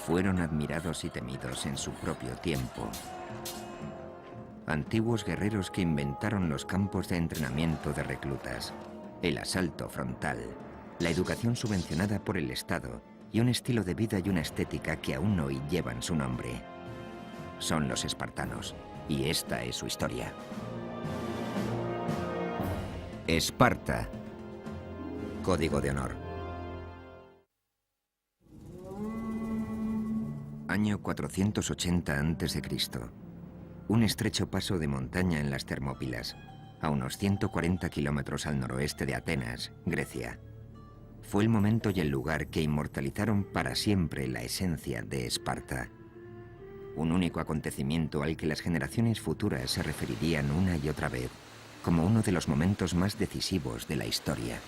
fueron admirados y temidos en su propio tiempo. Antiguos guerreros que inventaron los campos de entrenamiento de reclutas, el asalto frontal, la educación subvencionada por el Estado y un estilo de vida y una estética que aún hoy llevan su nombre. Son los espartanos, y esta es su historia. Esparta. Código de honor. Año 480 a.C. Un estrecho paso de montaña en las Termópilas, a unos 140 kilómetros al noroeste de Atenas, Grecia. Fue el momento y el lugar que inmortalizaron para siempre la esencia de Esparta. Un único acontecimiento al que las generaciones futuras se referirían una y otra vez como uno de los momentos más decisivos de la historia.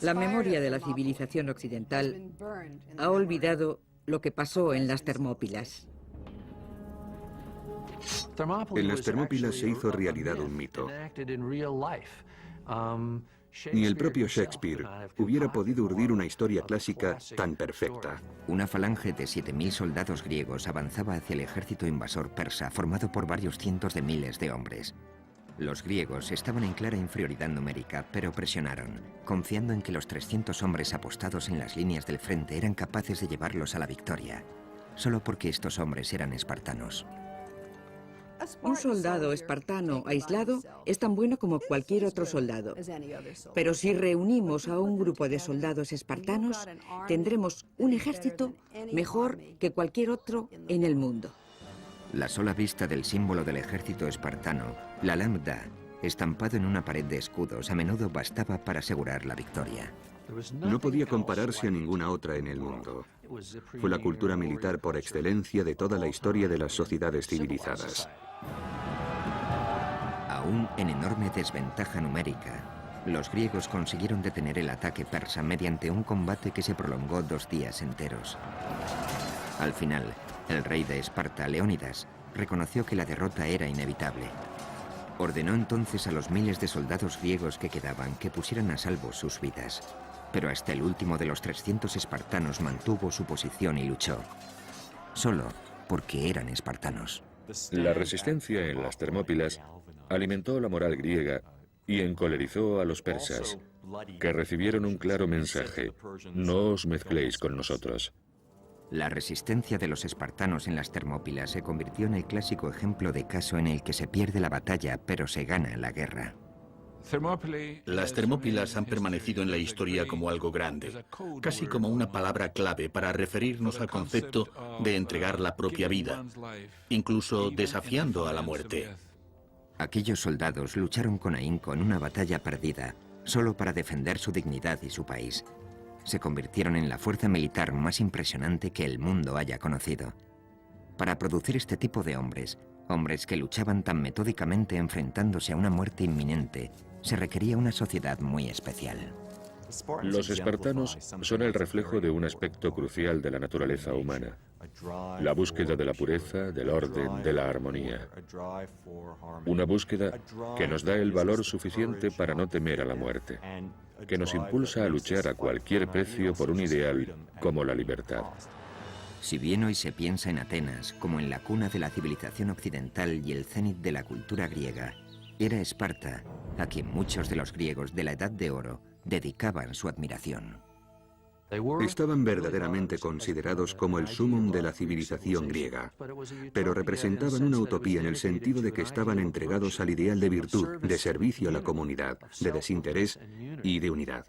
La memoria de la civilización occidental ha olvidado lo que pasó en las Termópilas. En las Termópilas se hizo realidad un mito. Ni el propio Shakespeare hubiera podido urdir una historia clásica tan perfecta. Una falange de 7.000 soldados griegos avanzaba hacia el ejército invasor persa, formado por varios cientos de miles de hombres. Los griegos estaban en clara inferioridad numérica, pero presionaron, confiando en que los 300 hombres apostados en las líneas del frente eran capaces de llevarlos a la victoria, solo porque estos hombres eran espartanos. Un soldado espartano aislado es tan bueno como cualquier otro soldado. Pero si reunimos a un grupo de soldados espartanos, tendremos un ejército mejor que cualquier otro en el mundo. La sola vista del símbolo del ejército espartano, la lambda, estampado en una pared de escudos, a menudo bastaba para asegurar la victoria. No podía compararse a ninguna otra en el mundo. Fue la cultura militar por excelencia de toda la historia de las sociedades civilizadas. Aún en enorme desventaja numérica, los griegos consiguieron detener el ataque persa mediante un combate que se prolongó 2 días enteros. Al final, el rey de Esparta, Leónidas, reconoció que la derrota era inevitable. Ordenó entonces a los miles de soldados griegos que quedaban que pusieran a salvo sus vidas. Pero hasta el último de los 300 espartanos mantuvo su posición y luchó. Solo porque eran espartanos. La resistencia en las Termópilas alimentó la moral griega y encolerizó a los persas, que recibieron un claro mensaje: no os mezcléis con nosotros. La resistencia de los espartanos en las Termópilas se convirtió en el clásico ejemplo de caso en el que se pierde la batalla, pero se gana la guerra. Las Termópilas han permanecido en la historia como algo grande, casi como una palabra clave para referirnos al concepto de entregar la propia vida, incluso desafiando a la muerte. Aquellos soldados lucharon con ahínco en una batalla perdida, solo para defender su dignidad y su país. Se convirtieron en la fuerza militar más impresionante que el mundo haya conocido. Para producir este tipo de hombres, hombres que luchaban tan metódicamente enfrentándose a una muerte inminente, se requería una sociedad muy especial. Los espartanos son el reflejo de un aspecto crucial de la naturaleza humana: la búsqueda de la pureza, del orden, de la armonía. Una búsqueda que nos da el valor suficiente para no temer a la muerte, que nos impulsa a luchar a cualquier precio por un ideal como la libertad. Si bien hoy se piensa en Atenas como en la cuna de la civilización occidental y el cenit de la cultura griega, era Esparta a quien muchos de los griegos de la Edad de Oro dedicaban su admiración. Estaban verdaderamente considerados como el sumum de la civilización griega, pero representaban una utopía en el sentido de que estaban entregados al ideal de virtud, de servicio a la comunidad, de desinterés y de unidad.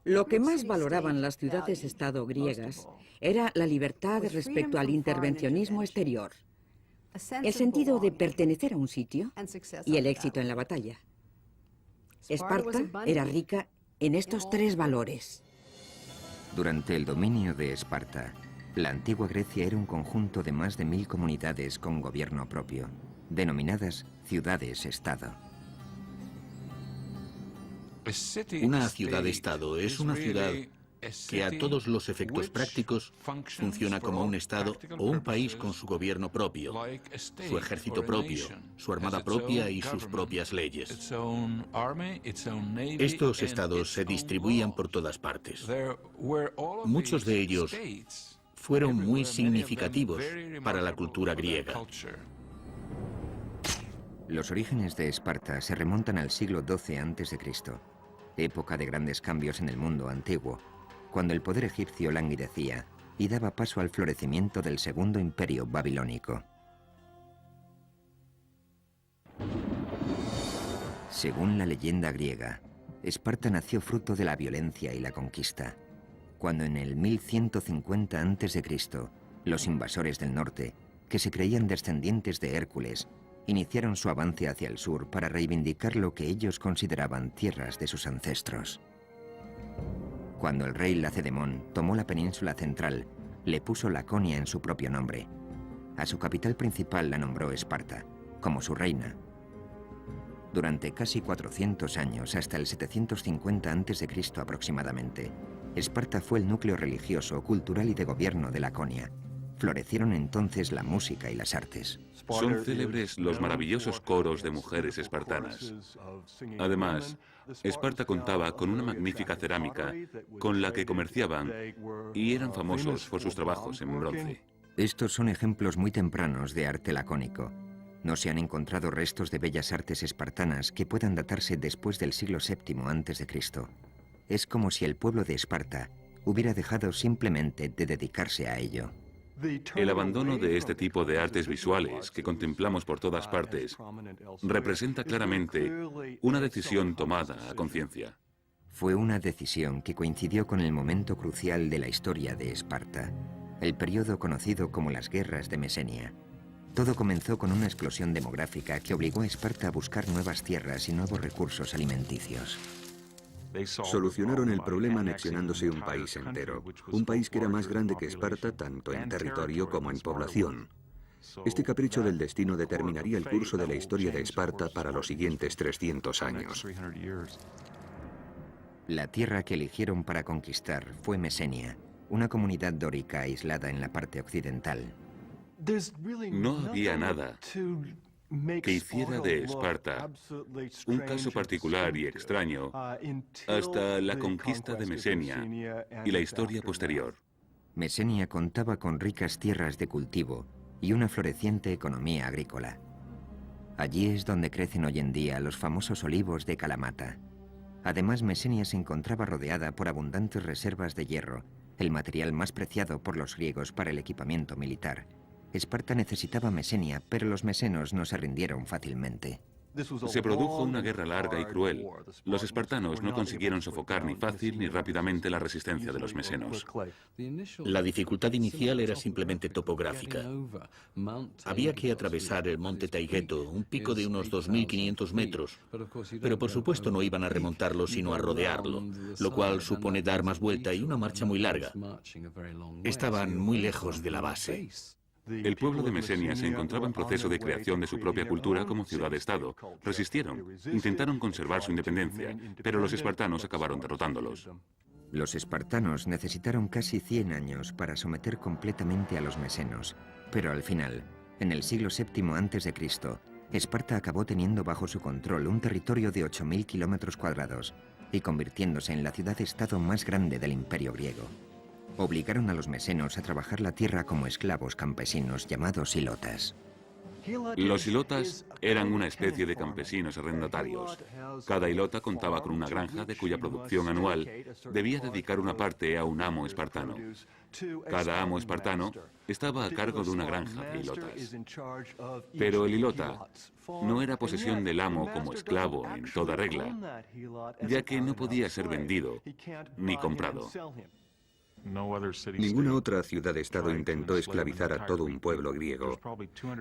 Lo que más valoraban las ciudades-estado griegas era la libertad respecto al intervencionismo exterior, el sentido de pertenecer a un sitio y el éxito en la batalla. Esparta era rica en estos 3 valores. Durante el dominio de Esparta, la antigua Grecia era un conjunto de más de 1000 comunidades con gobierno propio, denominadas ciudades-estado. Una ciudad-estado es una ciudad que a todos los efectos prácticos funciona como un estado o un país con su gobierno propio, su ejército propio, su armada propia y sus propias leyes. Estos estados se distribuían por todas partes. Muchos de ellos fueron muy significativos para la cultura griega. Los orígenes de Esparta se remontan al siglo XII a.C., época de grandes cambios en el mundo antiguo, cuando el poder egipcio languidecía y daba paso al florecimiento del segundo imperio babilónico. Según la leyenda griega, Esparta nació fruto de la violencia y la conquista, cuando en el 1150 a.C., los invasores del norte, que se creían descendientes de Hércules, iniciaron su avance hacia el sur para reivindicar lo que ellos consideraban tierras de sus ancestros. Cuando el rey Lacedemón tomó la península central, le puso Laconia en su propio nombre. A su capital principal la nombró Esparta, como su reina. Durante casi 400 años, hasta el 750 a.C. aproximadamente, Esparta fue el núcleo religioso, cultural y de gobierno de Laconia. Florecieron entonces la música y las artes. Son célebres los maravillosos coros de mujeres espartanas. Además, Esparta contaba con una magnífica cerámica con la que comerciaban y eran famosos por sus trabajos en bronce. Estos son ejemplos muy tempranos de arte lacónico. No se han encontrado restos de bellas artes espartanas que puedan datarse después del siglo VII a.C. Es como si el pueblo de Esparta hubiera dejado simplemente de dedicarse a ello. El abandono de este tipo de artes visuales que contemplamos por todas partes representa claramente una decisión tomada a conciencia. Fue una decisión que coincidió con el momento crucial de la historia de Esparta, el periodo conocido como las Guerras de Mesenia. Todo comenzó con una explosión demográfica que obligó a Esparta a buscar nuevas tierras y nuevos recursos alimenticios. Solucionaron el problema anexionándose un país entero, un país que era más grande que Esparta tanto en territorio como en población. Este capricho del destino determinaría el curso de la historia de Esparta para los siguientes 300 años. La tierra que eligieron para conquistar fue Mesenia, una comunidad dórica aislada en la parte occidental. No había nada que hiciera de Esparta un caso particular y extraño hasta la conquista de Mesenia y la historia posterior. Mesenia contaba con ricas tierras de cultivo y una floreciente economía agrícola. Allí es donde crecen hoy en día los famosos olivos de Kalamata. Además, Mesenia se encontraba rodeada por abundantes reservas de hierro, el material más preciado por los griegos para el equipamiento militar. Esparta necesitaba Mesenia, pero los mesenos no se rindieron fácilmente. Se produjo una guerra larga y cruel. Los espartanos no consiguieron sofocar ni fácil ni rápidamente la resistencia de los mesenos. La dificultad inicial era simplemente topográfica. Había que atravesar el monte Taygeto, un pico de unos 2.500 metros, pero por supuesto no iban a remontarlo sino a rodearlo, lo cual supone dar más vuelta y una marcha muy larga. Estaban muy lejos de la base. El pueblo de Mesenia se encontraba en proceso de creación de su propia cultura como ciudad-estado. Resistieron, intentaron conservar su independencia, pero los espartanos acabaron derrotándolos. Los espartanos necesitaron casi 100 años para someter completamente a los mesenos, pero al final, en el siglo VII a.C., Esparta acabó teniendo bajo su control un territorio de 8.000 kilómetros cuadrados y convirtiéndose en la ciudad-estado más grande del imperio griego. Obligaron a los mesenos a trabajar la tierra como esclavos campesinos llamados hilotas. Los hilotas eran una especie de campesinos arrendatarios. Cada hilota contaba con una granja de cuya producción anual debía dedicar una parte a un amo espartano. Cada amo espartano estaba a cargo de una granja de hilotas. Pero el hilota no era posesión del amo como esclavo en toda regla, ya que no podía ser vendido ni comprado. Ninguna otra ciudad-estado intentó esclavizar a todo un pueblo griego.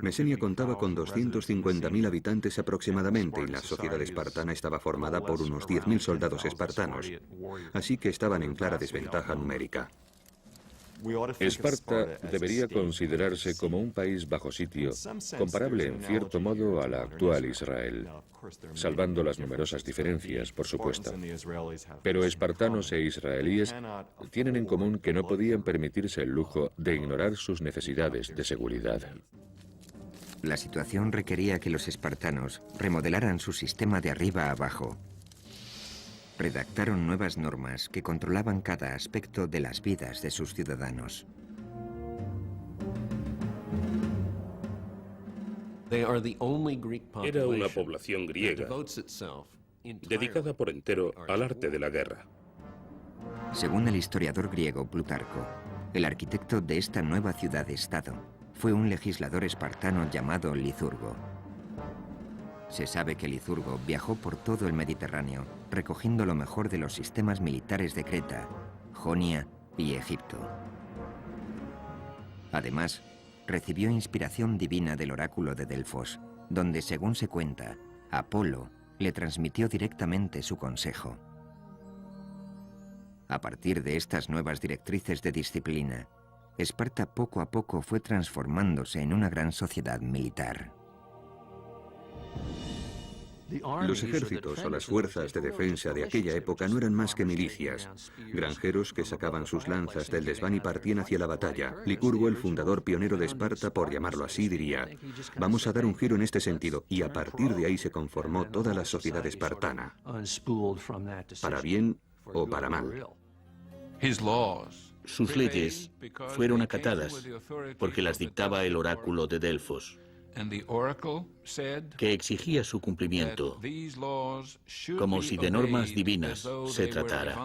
Mesenia contaba con 250.000 habitantes aproximadamente y la sociedad espartana estaba formada por unos 10.000 soldados espartanos, así que estaban en clara desventaja numérica. Esparta debería considerarse como un país bajo sitio, comparable en cierto modo a la actual Israel, salvando las numerosas diferencias, por supuesto. Pero espartanos e israelíes tienen en común que no podían permitirse el lujo de ignorar sus necesidades de seguridad. La situación requería que los espartanos remodelaran su sistema de arriba a abajo. Redactaron nuevas normas que controlaban cada aspecto de las vidas de sus ciudadanos. Era una población griega dedicada por entero al arte de la guerra. Según el historiador griego Plutarco, el arquitecto de esta nueva ciudad-estado fue un legislador espartano llamado Licurgo. Se sabe que Licurgo viajó por todo el Mediterráneo, recogiendo lo mejor de los sistemas militares de Creta, Jonia y Egipto. Además, recibió inspiración divina del oráculo de Delfos, donde, según se cuenta, Apolo le transmitió directamente su consejo. A partir de estas nuevas directrices de disciplina, Esparta poco a poco fue transformándose en una gran sociedad militar. Los ejércitos o las fuerzas de defensa de aquella época no eran más que milicias, granjeros que sacaban sus lanzas del desván y partían hacia la batalla. Licurgo, el fundador pionero de Esparta, por llamarlo así, diría: vamos a dar un giro en este sentido, y a partir de ahí se conformó toda la sociedad espartana, para bien o para mal. Sus leyes fueron acatadas porque las dictaba el oráculo de Delfos, que exigía su cumplimiento, como si de normas divinas se tratara.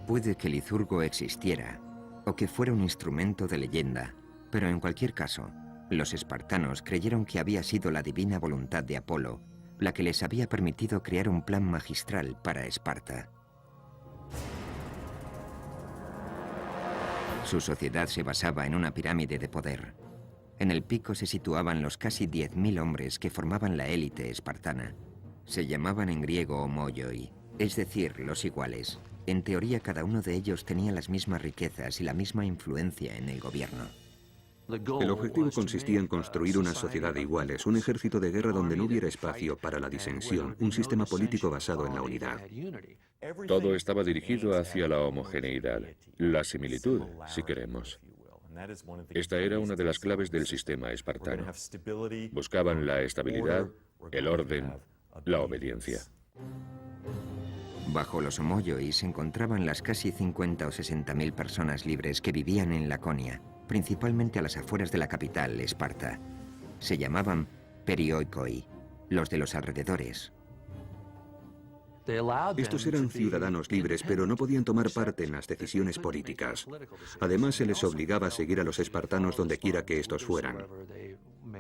Puede que Licurgo existiera, o que fuera un instrumento de leyenda, pero en cualquier caso, los espartanos creyeron que había sido la divina voluntad de Apolo la que les había permitido crear un plan magistral para Esparta. Su sociedad se basaba en una pirámide de poder. En el pico se situaban los casi 10.000 hombres que formaban la élite espartana. Se llamaban en griego homoioi, es decir, los iguales. En teoría, cada uno de ellos tenía las mismas riquezas y la misma influencia en el gobierno. El objetivo consistía en construir una sociedad de iguales, un ejército de guerra donde no hubiera espacio para la disensión, un sistema político basado en la unidad. Todo estaba dirigido hacia la homogeneidad, la similitud, si queremos. Esta era una de las claves del sistema espartano. Buscaban la estabilidad, el orden, la obediencia. Bajo los homoioi se encontraban las casi 50 o 60.000 personas libres que vivían en Laconia, principalmente a las afueras de la capital, Esparta. Se llamaban perioikoi, los de los alrededores. Estos eran ciudadanos libres, pero no podían tomar parte en las decisiones políticas. Además, se les obligaba a seguir a los espartanos donde quiera que estos fueran.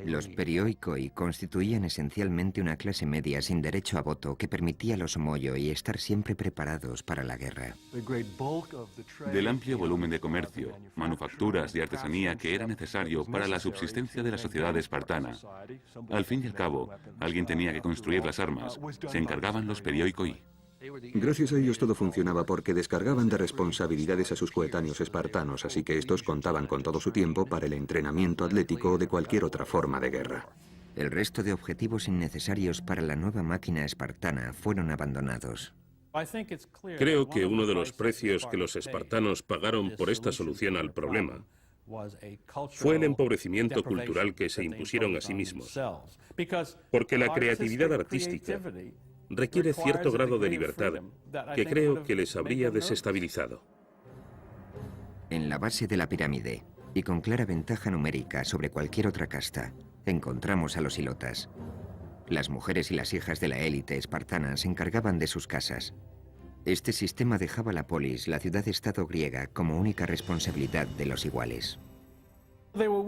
Los perioikoi constituían esencialmente una clase media sin derecho a voto que permitía a los homoioi estar siempre preparados para la guerra. Del amplio volumen de comercio, manufacturas y artesanía que era necesario para la subsistencia de la sociedad espartana, al fin y al cabo, alguien tenía que construir las armas. Se encargaban los perioikoi. Gracias a ellos todo funcionaba porque descargaban de responsabilidades a sus coetáneos espartanos, así que estos contaban con todo su tiempo para el entrenamiento atlético o de cualquier otra forma de guerra. El resto de objetivos innecesarios para la nueva máquina espartana fueron abandonados. Creo que uno de los precios que los espartanos pagaron por esta solución al problema fue el empobrecimiento cultural que se impusieron a sí mismos, porque la creatividad artística requiere cierto grado de libertad que creo que les habría desestabilizado. En la base de la pirámide, y con clara ventaja numérica sobre cualquier otra casta, encontramos a los hilotas. Las mujeres y las hijas de la élite espartana se encargaban de sus casas. Este sistema dejaba la polis, la ciudad-estado griega, como única responsabilidad de los iguales.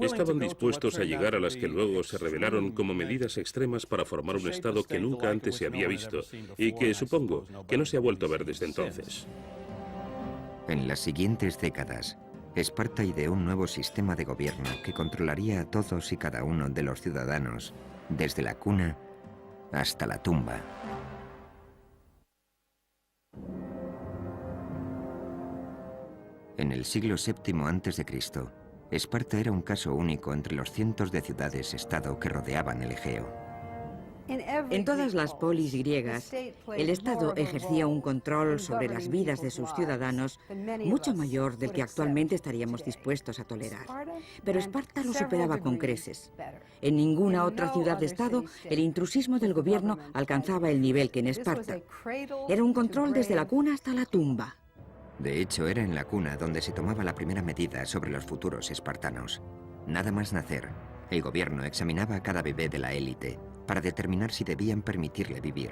Estaban dispuestos a llegar a las que luego se revelaron como medidas extremas para formar un Estado que nunca antes se había visto y que supongo que no se ha vuelto a ver desde entonces. En las siguientes décadas, Esparta ideó un nuevo sistema de gobierno que controlaría a todos y cada uno de los ciudadanos, desde la cuna hasta la tumba. En el siglo VII a.C., Esparta era un caso único entre los cientos de ciudades-estado que rodeaban el Egeo. En todas las polis griegas, el Estado ejercía un control sobre las vidas de sus ciudadanos mucho mayor del que actualmente estaríamos dispuestos a tolerar. Pero Esparta lo superaba con creces. En ninguna otra ciudad-estado el intrusismo del gobierno alcanzaba el nivel que en Esparta. Era un control desde la cuna hasta la tumba. De hecho, era en la cuna donde se tomaba la primera medida sobre los futuros espartanos. Nada más nacer, El gobierno examinaba a cada bebé de la élite para determinar si debían permitirle vivir.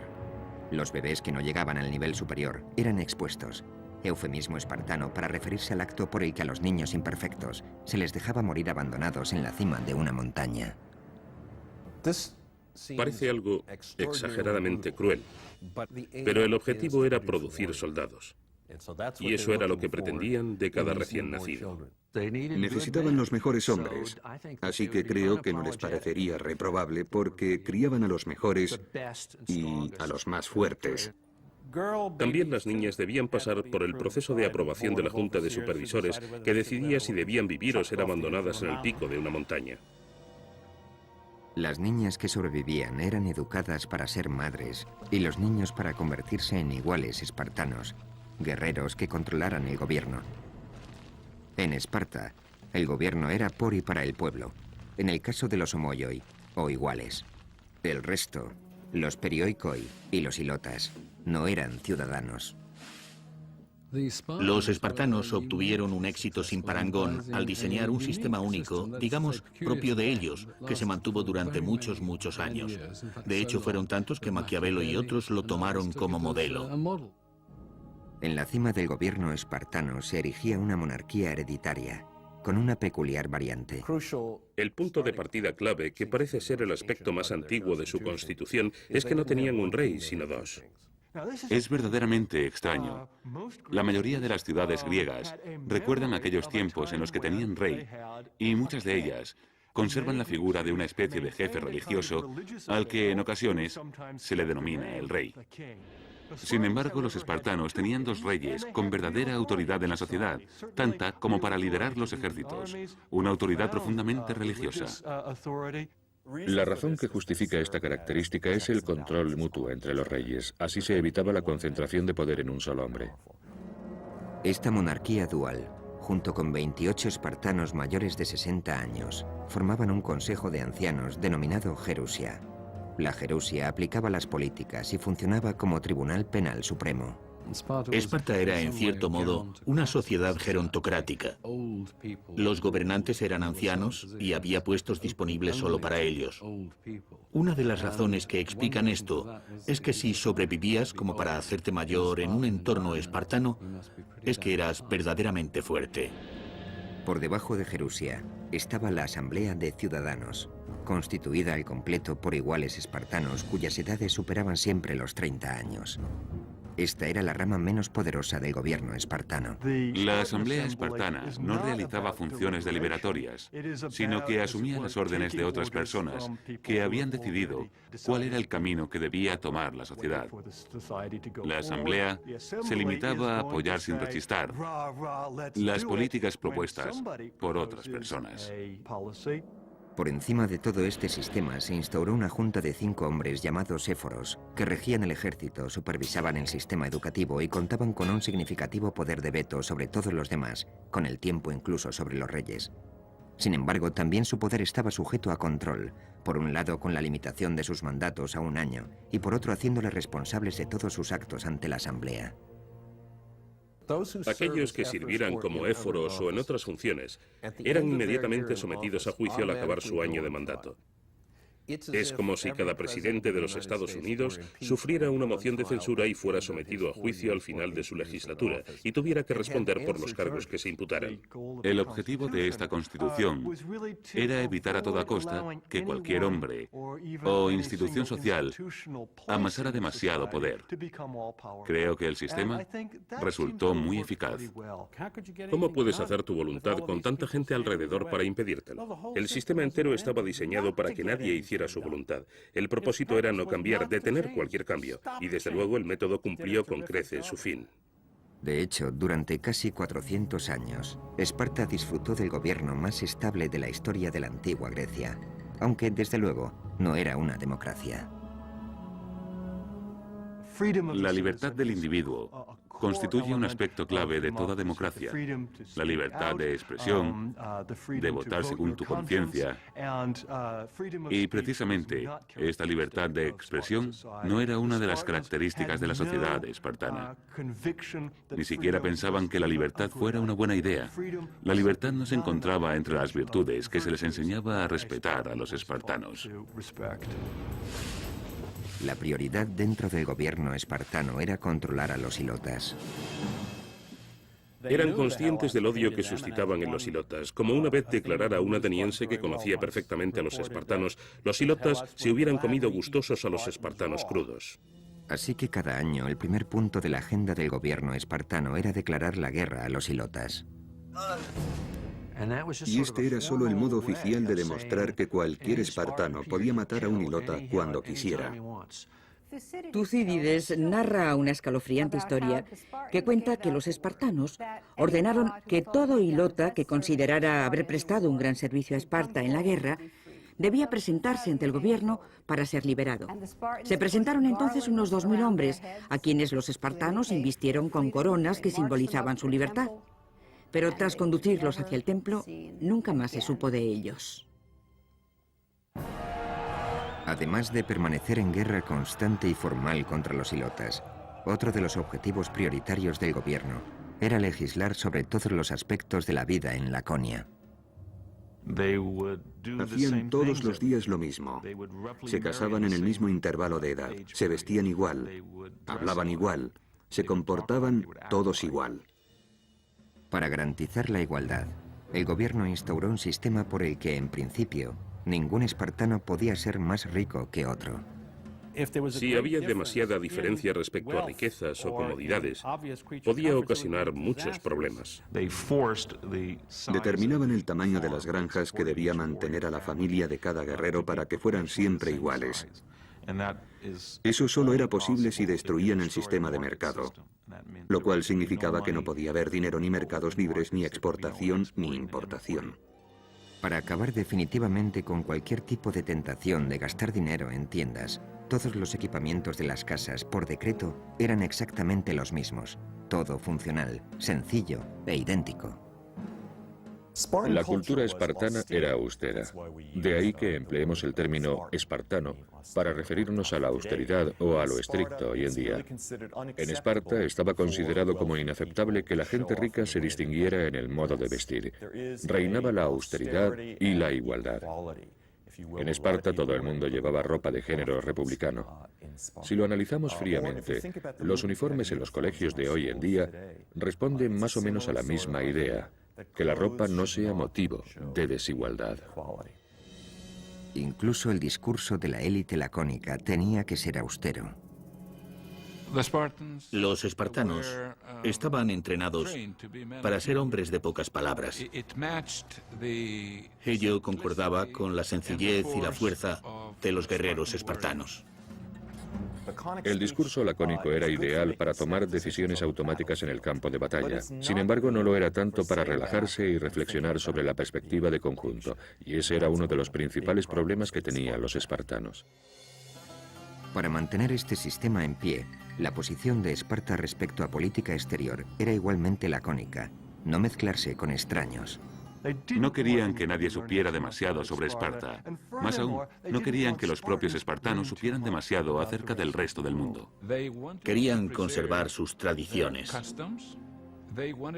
Los bebés que no llegaban al nivel superior eran expuestos, eufemismo espartano para referirse al acto por el que a los niños imperfectos se les dejaba morir abandonados en la cima de una montaña. Parece algo exageradamente cruel, pero el objetivo era producir soldados. Y eso era lo que pretendían de cada recién nacido. Necesitaban los mejores hombres, así que creo que no les parecería reprobable porque criaban a los mejores y a los más fuertes. También las niñas debían pasar por el proceso de aprobación de la Junta de Supervisores, que decidía si debían vivir o ser abandonadas en el pico de una montaña. Las niñas que sobrevivían eran educadas para ser madres y los niños para convertirse en iguales espartanos, guerreros que controlaran el gobierno. En Esparta, el gobierno era por y para el pueblo, en el caso de los homoioi, o iguales. El resto, los perioikoi y los ilotas, no eran ciudadanos. Los espartanos obtuvieron un éxito sin parangón al diseñar un sistema único, digamos, propio de ellos, que se mantuvo durante muchos años. De hecho, fueron tantos que Maquiavelo y otros lo tomaron como modelo. En la cima del gobierno espartano se erigía una monarquía hereditaria, con una peculiar variante. El punto de partida clave, que parece ser el aspecto más antiguo de su constitución, es que no tenían un rey, sino dos. Es verdaderamente extraño. La mayoría de las ciudades griegas recuerdan aquellos tiempos en los que tenían rey, y muchas de ellas conservan la figura de una especie de jefe religioso al que en ocasiones se le denomina el rey. Sin embargo, los espartanos tenían dos reyes con verdadera autoridad en la sociedad, tanta como para liderar los ejércitos, una autoridad profundamente religiosa. La razón que justifica esta característica es el control mutuo entre los reyes. Así se evitaba la concentración de poder en un solo hombre. Esta monarquía dual, junto con 28 espartanos mayores de 60 años, formaban un consejo de ancianos denominado Gerusia. La Gerusia aplicaba las políticas y funcionaba como tribunal penal supremo. Esparta era, en cierto modo, una sociedad gerontocrática. Los gobernantes eran ancianos y había puestos disponibles solo para ellos. Una de las razones que explican esto es que si sobrevivías como para hacerte mayor en un entorno espartano, es que eras verdaderamente fuerte. Por debajo de Gerusia estaba la Asamblea de Ciudadanos, constituida al completo por iguales espartanos cuyas edades superaban siempre los 30 años. Esta era la rama menos poderosa del gobierno espartano. La asamblea espartana no realizaba funciones deliberatorias, sino que asumía las órdenes de otras personas que habían decidido cuál era el camino que debía tomar la sociedad. La asamblea se limitaba a apoyar sin rechistar las políticas propuestas por otras personas. Por encima de todo este sistema se instauró una junta de 5 hombres llamados éforos, que regían el ejército, supervisaban el sistema educativo y contaban con un significativo poder de veto sobre todos los demás, con el tiempo incluso sobre los reyes. Sin embargo, también su poder estaba sujeto a control, por un lado con la limitación de sus mandatos a 1 año, y por otro haciéndoles responsables de todos sus actos ante la asamblea. Aquellos que sirvieran como éforos o en otras funciones eran inmediatamente sometidos a juicio al acabar su año de mandato. Es como si cada presidente de los Estados Unidos sufriera una moción de censura y fuera sometido a juicio al final de su legislatura y tuviera que responder por los cargos que se imputaran. El objetivo de esta constitución era evitar a toda costa que cualquier hombre o institución social amasara demasiado poder. Creo que el sistema resultó muy eficaz. ¿Cómo puedes hacer tu voluntad con tanta gente alrededor para impedírtelo? El sistema entero estaba diseñado para que nadie hiciera su voluntad. El propósito era no cambiar, detener cualquier cambio, y desde luego el método cumplió con creces su fin. De hecho, durante casi 400 años, Esparta disfrutó del gobierno más estable de la historia de la antigua Grecia, aunque desde luego no era una democracia. La libertad del individuo constituye un aspecto clave de toda democracia. La libertad de expresión, de votar según tu conciencia. Y precisamente esta libertad de expresión no era una de las características de la sociedad espartana. Ni siquiera pensaban que la libertad fuera una buena idea. La libertad no se encontraba entre las virtudes que se les enseñaba a respetar a los espartanos. La prioridad dentro del gobierno espartano era controlar a los ilotas. Eran conscientes del odio que suscitaban en los ilotas. Como una vez declarara un ateniense que conocía perfectamente a los espartanos, los ilotas se hubieran comido gustosos a los espartanos crudos. Así que cada año el primer punto de la agenda del gobierno espartano era declarar la guerra a los ilotas. Y este era solo el modo oficial de demostrar que cualquier espartano podía matar a un ilota cuando quisiera. Tucídides narra una escalofriante historia que cuenta que los espartanos ordenaron que todo ilota que considerara haber prestado un gran servicio a Esparta en la guerra debía presentarse ante el gobierno para ser liberado. Se presentaron entonces unos 2000 hombres, a quienes los espartanos invistieron con coronas que simbolizaban su libertad. Pero tras conducirlos hacia el templo, nunca más se supo de ellos. Además de permanecer en guerra constante y formal contra los ilotas, otro de los objetivos prioritarios del gobierno era legislar sobre todos los aspectos de la vida en Laconia. Hacían todos los días lo mismo. Se casaban en el mismo intervalo de edad, se vestían igual, hablaban igual, se comportaban todos igual. Para garantizar la igualdad, el gobierno instauró un sistema por el que, en principio, ningún espartano podía ser más rico que otro. Si había demasiada diferencia respecto a riquezas o comodidades, podía ocasionar muchos problemas. Determinaban el tamaño de las granjas que debía mantener a la familia de cada guerrero para que fueran siempre iguales. Eso solo era posible si destruían el sistema de mercado, lo cual significaba que no podía haber dinero ni mercados libres, ni exportación ni importación. Para acabar definitivamente con cualquier tipo de tentación de gastar dinero en tiendas, todos los equipamientos de las casas, por decreto, eran exactamente los mismos. Todo funcional, sencillo e idéntico. La cultura espartana era austera. De ahí que empleemos el término espartano para referirnos a la austeridad o a lo estricto hoy en día. En Esparta estaba considerado como inaceptable que la gente rica se distinguiera en el modo de vestir. Reinaba la austeridad y la igualdad. En Esparta todo el mundo llevaba ropa de género republicano. Si lo analizamos fríamente, los uniformes en los colegios de hoy en día responden más o menos a la misma idea: que la ropa no sea motivo de desigualdad. Incluso el discurso de la élite lacónica tenía que ser austero. Los espartanos estaban entrenados para ser hombres de pocas palabras. Ello concordaba con la sencillez y la fuerza de los guerreros espartanos. El discurso lacónico era ideal para tomar decisiones automáticas en el campo de batalla. Sin embargo, no lo era tanto para relajarse y reflexionar sobre la perspectiva de conjunto, y ese era uno de los principales problemas que tenían los espartanos. Para mantener este sistema en pie, la posición de Esparta respecto a política exterior era igualmente lacónica: no mezclarse con extraños. No querían que nadie supiera demasiado sobre Esparta. Más aún, no querían que los propios espartanos supieran demasiado acerca del resto del mundo. Querían conservar sus tradiciones.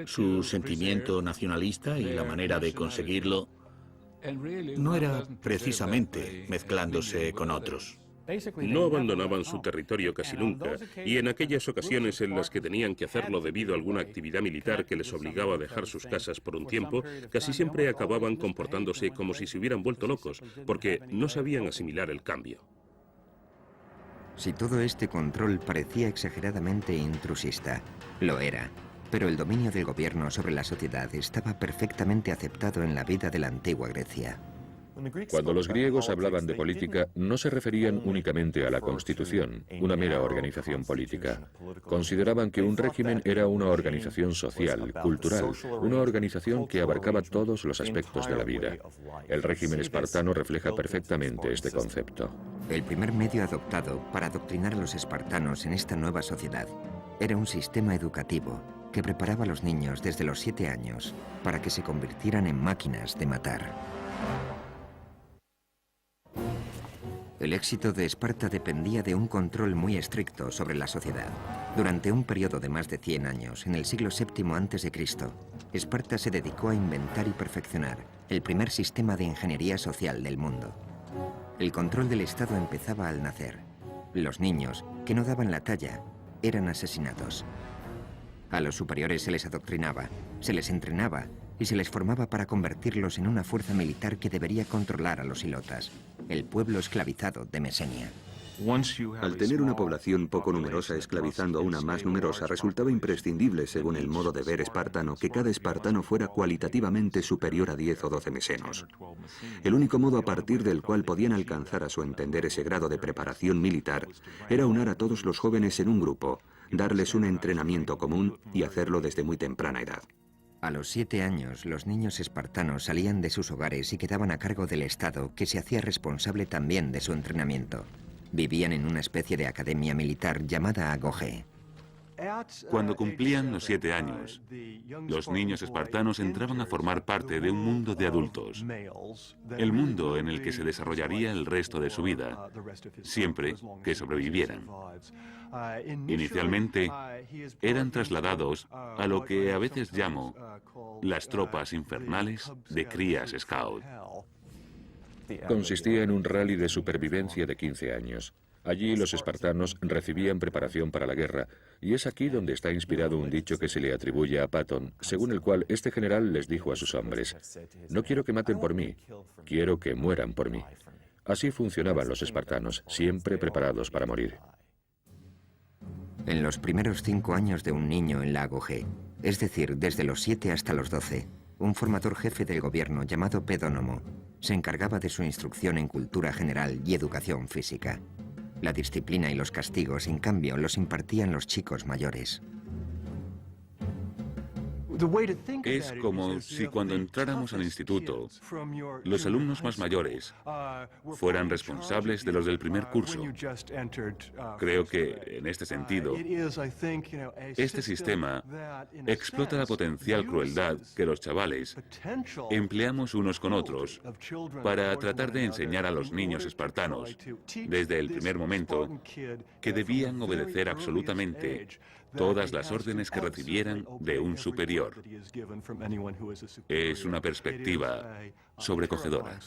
Su sentimiento nacionalista y la manera de conseguirlo no era precisamente mezclándose con otros. No abandonaban su territorio casi nunca, y en aquellas ocasiones en las que tenían que hacerlo debido a alguna actividad militar que les obligaba a dejar sus casas por un tiempo, casi siempre acababan comportándose como si se hubieran vuelto locos, porque no sabían asimilar el cambio. Si todo este control parecía exageradamente intrusista, lo era, pero el dominio del gobierno sobre la sociedad estaba perfectamente aceptado en la vida de la antigua Grecia. Cuando los griegos hablaban de política, no se referían únicamente a la Constitución, una mera organización política. Consideraban que un régimen era una organización social, cultural, una organización que abarcaba todos los aspectos de la vida. El régimen espartano refleja perfectamente este concepto. El primer medio adoptado para adoctrinar a los espartanos en esta nueva sociedad Era un sistema educativo que preparaba a los niños desde los 7 años para que se convirtieran en máquinas de matar. El éxito de Esparta dependía de un control muy estricto sobre la sociedad. Durante un periodo de más de 100 años, en el siglo VII a.C., Esparta se dedicó a inventar y perfeccionar el primer sistema de ingeniería social del mundo. El control del Estado empezaba al nacer. Los niños, que no daban la talla, eran asesinados. A los superiores se les adoctrinaba, se les entrenaba y se les formaba para convertirlos en una fuerza militar que debería controlar a los ilotas, el pueblo esclavizado de Mesenia. Al tener una población poco numerosa esclavizando a una más numerosa, resultaba imprescindible, según el modo de ver espartano, que cada espartano fuera cualitativamente superior a 10 o 12 mesenos. El único modo a partir del cual podían alcanzar a su entender ese grado de preparación militar era unar a todos los jóvenes en un grupo, darles un entrenamiento común y hacerlo desde muy temprana edad. A los 7 años, los niños espartanos salían de sus hogares y quedaban a cargo del Estado, que se hacía responsable también de su entrenamiento. Vivían en una especie de academia militar llamada Agogé. Cuando cumplían los 7 años, los niños espartanos entraban a formar parte de un mundo de adultos, el mundo en el que se desarrollaría el resto de su vida, siempre que sobrevivieran. Inicialmente, eran trasladados a lo que a veces llamo las tropas infernales de crías scout. Consistía en un rally de supervivencia de 15 años. Allí los espartanos recibían preparación para la guerra, y es aquí donde está inspirado un dicho que se le atribuye a Patón, según el cual este general les dijo a sus hombres: «No quiero que maten por mí, quiero que mueran por mí». Así funcionaban los espartanos, siempre preparados para morir. En los primeros 5 años de un niño en la Agogé, es decir, desde los 7 hasta los 12, un formador jefe del gobierno llamado Pedónomo se encargaba de su instrucción en cultura general y educación física. La disciplina y los castigos, en cambio, los impartían los chicos mayores. Es como si cuando entráramos al instituto, los alumnos más mayores fueran responsables de los del primer curso. Creo que, en este sentido, este sistema explota la potencial crueldad que los chavales empleamos unos con otros para tratar de enseñar a los niños espartanos, desde el primer momento, que debían obedecer absolutamente todas las órdenes que recibieran de un superior. Es una perspectiva sobrecogedora.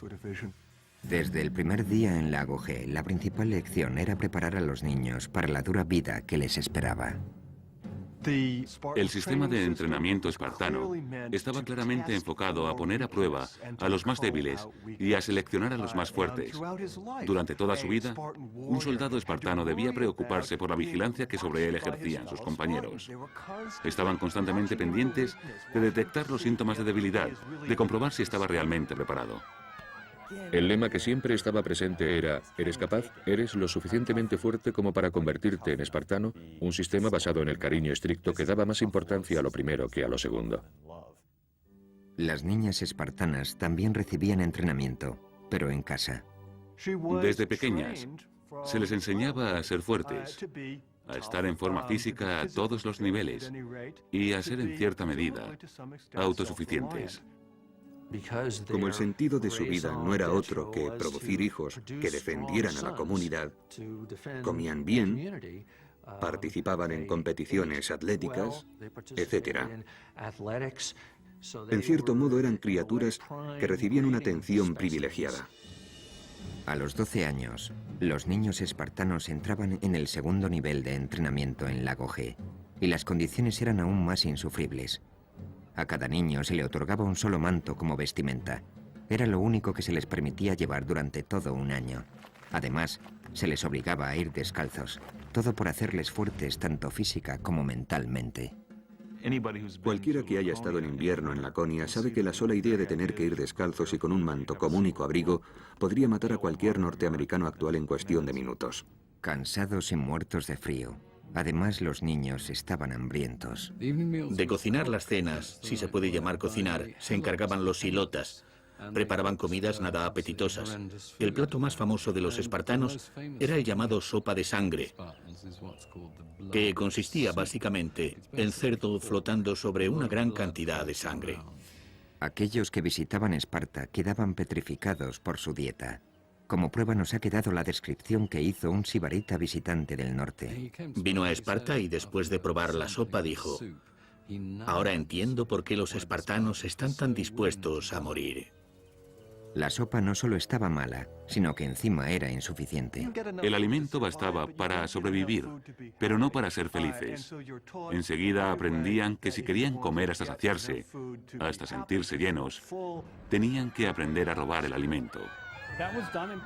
Desde el primer día en la Agogé, la principal lección era preparar a los niños para la dura vida que les esperaba. El sistema de entrenamiento espartano estaba claramente enfocado a poner a prueba a los más débiles y a seleccionar a los más fuertes. Durante toda su vida, un soldado espartano debía preocuparse por la vigilancia que sobre él ejercían sus compañeros. Estaban constantemente pendientes de detectar los síntomas de debilidad, de comprobar si estaba realmente preparado. El lema que siempre estaba presente era: ¿eres capaz? ¿Eres lo suficientemente fuerte como para convertirte en espartano? Un sistema basado en el cariño estricto que daba más importancia a lo primero que a lo segundo. Las niñas espartanas también recibían entrenamiento, pero en casa. Desde pequeñas, se les enseñaba a ser fuertes, a estar en forma física a todos los niveles y a ser en cierta medida autosuficientes. Como el sentido de su vida no era otro que producir hijos que defendieran a la comunidad, comían bien, participaban en competiciones atléticas, etc. En cierto modo eran criaturas que recibían una atención privilegiada. A los 12 años, los niños espartanos entraban en el segundo nivel de entrenamiento en la Agogé, y las condiciones eran aún más insufribles. A cada niño se le otorgaba un solo manto como vestimenta. Era lo único que se les permitía llevar durante todo un año. Además, se les obligaba a ir descalzos, todo por hacerles fuertes tanto física como mentalmente. Cualquiera que haya estado en invierno en Laconia sabe que la sola idea de tener que ir descalzos y con un manto como único abrigo podría matar a cualquier norteamericano actual en cuestión de minutos. Cansados y muertos de frío. Además, los niños estaban hambrientos. De cocinar las cenas, si se puede llamar cocinar, se encargaban los ilotas. preparaban comidas nada apetitosas. El plato más famoso de los espartanos era el llamado sopa de sangre, que consistía básicamente en cerdo flotando sobre una gran cantidad de sangre. Aquellos que visitaban Esparta quedaban petrificados por su dieta. Como prueba nos ha quedado la descripción que hizo un sibarita visitante del norte. Vino a Esparta y después de probar la sopa dijo: ahora entiendo por qué los espartanos están tan dispuestos a morir. La sopa no solo estaba mala, sino que encima era insuficiente. El alimento bastaba para sobrevivir, pero no para ser felices. Enseguida aprendían que si querían comer hasta saciarse, hasta sentirse llenos, tenían que aprender a robar el alimento.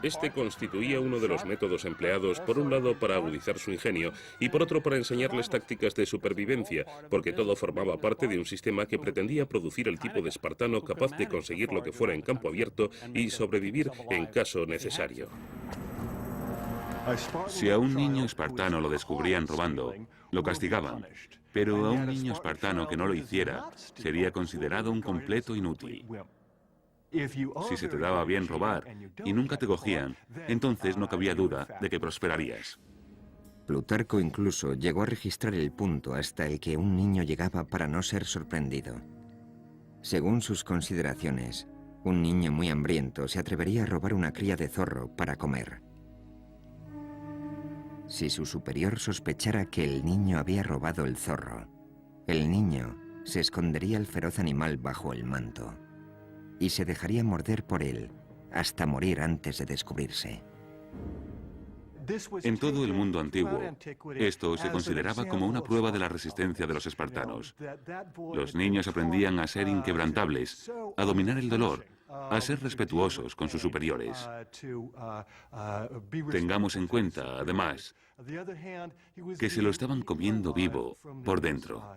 Este constituía uno de los métodos empleados, por un lado para agudizar su ingenio y por otro para enseñarles tácticas de supervivencia, porque todo formaba parte de un sistema que pretendía producir el tipo de espartano capaz de conseguir lo que fuera en campo abierto y sobrevivir en caso necesario. Si a un niño espartano lo descubrían robando, lo castigaban, pero a un niño espartano que no lo hiciera sería considerado un completo inútil. Si se te daba bien robar y nunca te cogían, entonces no cabía duda de que prosperarías. Plutarco incluso llegó a registrar el punto hasta el que un niño llegaba para no ser sorprendido. Según sus consideraciones, un niño muy hambriento se atrevería a robar una cría de zorro para comer. Si su superior sospechara que el niño había robado el zorro, el niño se escondería el feroz animal bajo el manto y se dejaría morder por él hasta morir antes de descubrirse. En todo el mundo antiguo, esto se consideraba como una prueba de la resistencia de los espartanos. Los niños aprendían a ser inquebrantables, a dominar el dolor, a ser respetuosos con sus superiores. Tengamos en cuenta, además, que se lo estaban comiendo vivo por dentro.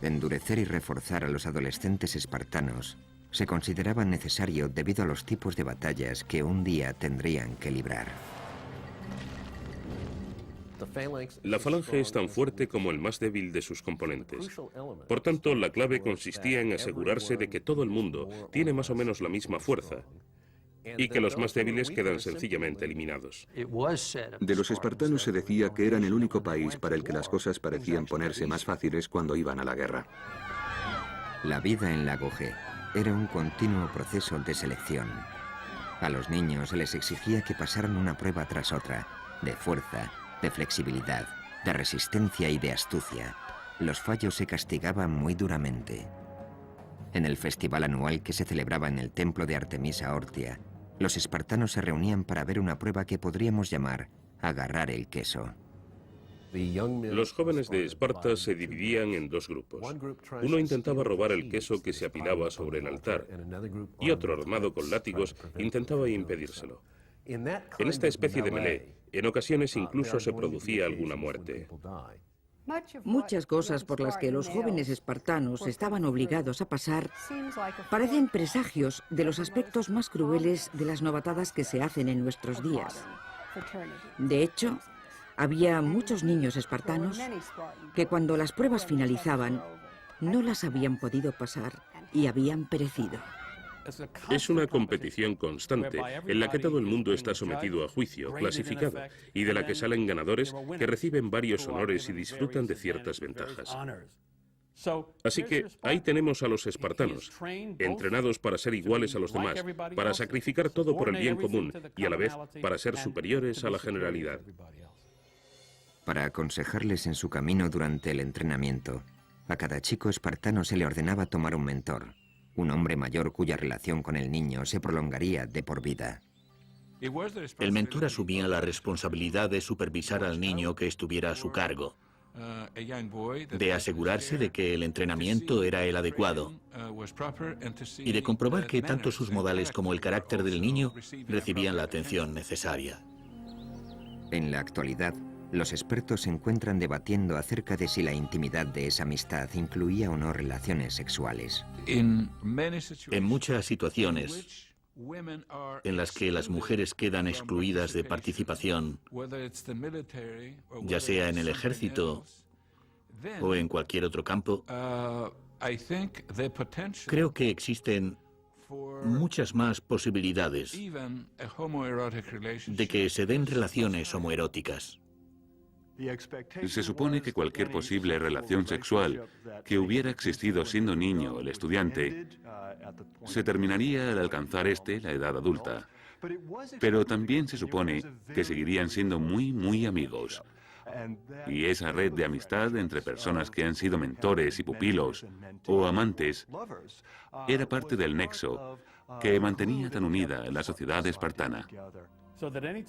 Endurecer y reforzar a los adolescentes espartanos se consideraba necesario debido a los tipos de batallas que un día tendrían que librar. La falange es tan fuerte como el más débil de sus componentes. Por tanto, la clave consistía en asegurarse de que todo el mundo tiene más o menos la misma fuerza y que los más débiles quedan sencillamente eliminados. De los espartanos se decía que eran el único país para el que las cosas parecían ponerse más fáciles cuando iban a la guerra. La vida en Lago G era un continuo proceso de selección. A los niños se les exigía que pasaran una prueba tras otra, de fuerza, de flexibilidad, de resistencia y de astucia. Los fallos se castigaban muy duramente. En el festival anual que se celebraba en el templo de Artemisa Ortia, los espartanos se reunían para ver una prueba que podríamos llamar agarrar el queso. Los jóvenes de Esparta se dividían en dos grupos. Uno intentaba robar el queso que se apilaba sobre el altar y otro, armado con látigos, intentaba impedírselo. En esta especie de melee, en ocasiones incluso se producía alguna muerte. Muchas cosas por las que los jóvenes espartanos estaban obligados a pasar parecen presagios de los aspectos más crueles de las novatadas que se hacen en nuestros días. De hecho, había muchos niños espartanos que cuando las pruebas finalizaban no las habían podido pasar y habían perecido. Es una competición constante en la que todo el mundo está sometido a juicio, clasificado, y de la que salen ganadores que reciben varios honores y disfrutan de ciertas ventajas. Así que ahí tenemos a los espartanos, entrenados para ser iguales a los demás, para sacrificar todo por el bien común y a la vez para ser superiores a la generalidad. Para aconsejarles en su camino durante el entrenamiento, a cada chico espartano se le ordenaba tomar un mentor, un hombre mayor cuya relación con el niño se prolongaría de por vida. El mentor asumía la responsabilidad de supervisar al niño que estuviera a su cargo, de asegurarse de que el entrenamiento era el adecuado y de comprobar que tanto sus modales como el carácter del niño recibían la atención necesaria. En la actualidad, los expertos se encuentran debatiendo acerca de si la intimidad de esa amistad incluía o no relaciones sexuales. En muchas situaciones en las que las mujeres quedan excluidas de participación, ya sea en el ejército o en cualquier otro campo, creo que existen muchas más posibilidades de que se den relaciones homoeróticas. Se supone que cualquier posible relación sexual que hubiera existido siendo niño el estudiante se terminaría al alcanzar la edad adulta. Pero también se supone que seguirían siendo muy amigos. Y esa red de amistad entre personas que han sido mentores y pupilos o amantes era parte del nexo que mantenía tan unida la sociedad espartana.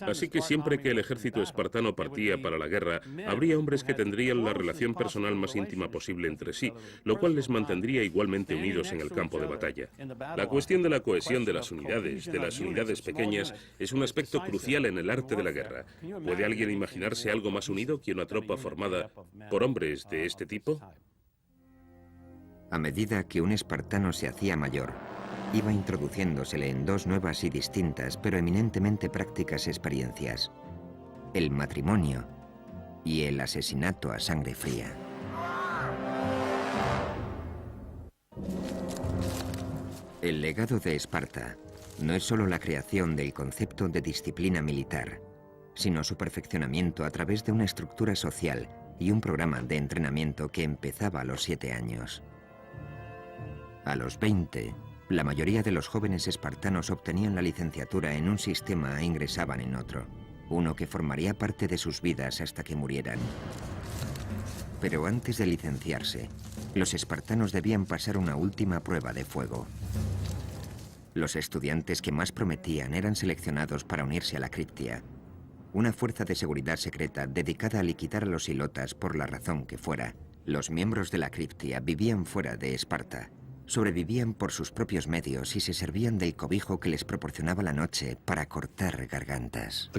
Así que siempre que el ejército espartano partía para la guerra, habría hombres que tendrían la relación personal más íntima posible entre sí, lo cual les mantendría igualmente unidos en el campo de batalla. La cuestión de la cohesión de las unidades pequeñas, es un aspecto crucial en el arte de la guerra. ¿Puede alguien imaginarse algo más unido que una tropa formada por hombres de este tipo? A medida que un espartano se hacía mayor, iba introduciéndosele en dos nuevas y distintas, pero eminentemente prácticas experiencias: el matrimonio y el asesinato a sangre fría. El legado de Esparta no es solo la creación del concepto de disciplina militar, sino su perfeccionamiento a través de una estructura social y un programa de entrenamiento que empezaba a los 7 años. A los 20, la mayoría de los jóvenes espartanos obtenían la licenciatura en un sistema e ingresaban en otro, uno que formaría parte de sus vidas hasta que murieran. Pero antes de licenciarse, los espartanos debían pasar una última prueba de fuego. Los estudiantes que más prometían eran seleccionados para unirse a la Criptia, una fuerza de seguridad secreta dedicada a liquidar a los ilotas por la razón que fuera. Los miembros de la Criptia vivían fuera de Esparta. Sobrevivían por sus propios medios y se servían del cobijo que les proporcionaba la noche para cortar gargantas.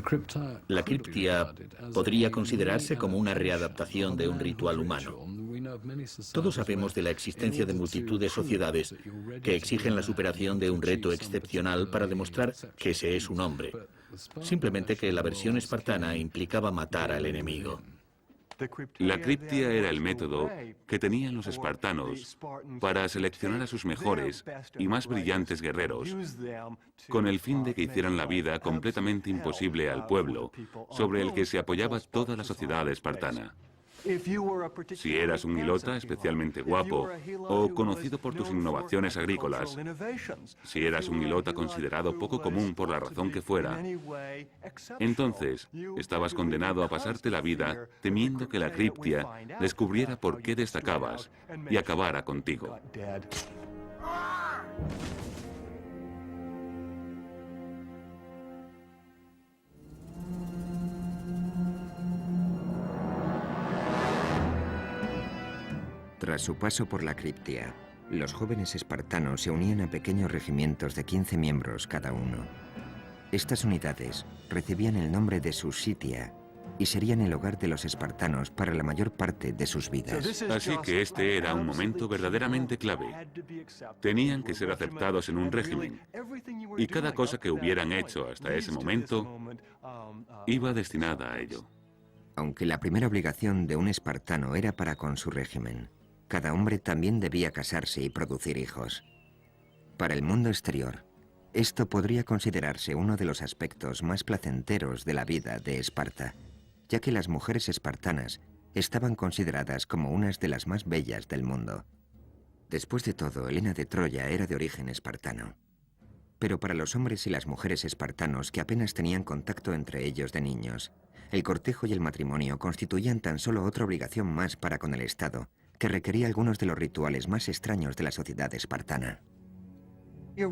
La criptia podría considerarse como una readaptación de un ritual humano. Todos sabemos de la existencia de multitud de sociedades que exigen la superación de un reto excepcional para demostrar que se es un hombre. Simplemente que la versión espartana implicaba matar al enemigo. La criptia era el método que tenían los espartanos para seleccionar a sus mejores y más brillantes guerreros, con el fin de que hicieran la vida completamente imposible al pueblo, sobre el que se apoyaba toda la sociedad espartana. Si eras un hilota especialmente guapo o conocido por tus innovaciones agrícolas, si eras un hilota considerado poco común por la razón que fuera, entonces estabas condenado a pasarte la vida temiendo que la criptia descubriera por qué destacabas y acabara contigo. Tras su paso por la Criptia, los jóvenes espartanos se unían a pequeños regimientos de 15 miembros cada uno. Estas unidades recibían el nombre de Susitia y serían el hogar de los espartanos para la mayor parte de sus vidas. Así que este era un momento verdaderamente clave. Tenían que ser aceptados en un régimen, y cada cosa que hubieran hecho hasta ese momento iba destinada a ello. Aunque la primera obligación de un espartano era para con su régimen, cada hombre también debía casarse y producir hijos. Para el mundo exterior, esto podría considerarse uno de los aspectos más placenteros de la vida de Esparta, ya que las mujeres espartanas estaban consideradas como unas de las más bellas del mundo. Después de todo, Helena de Troya era de origen espartano. Pero para los hombres y las mujeres espartanos que apenas tenían contacto entre ellos de niños, el cortejo y el matrimonio constituían tan solo otra obligación más para con el Estado, que requería algunos de los rituales más extraños de la sociedad espartana.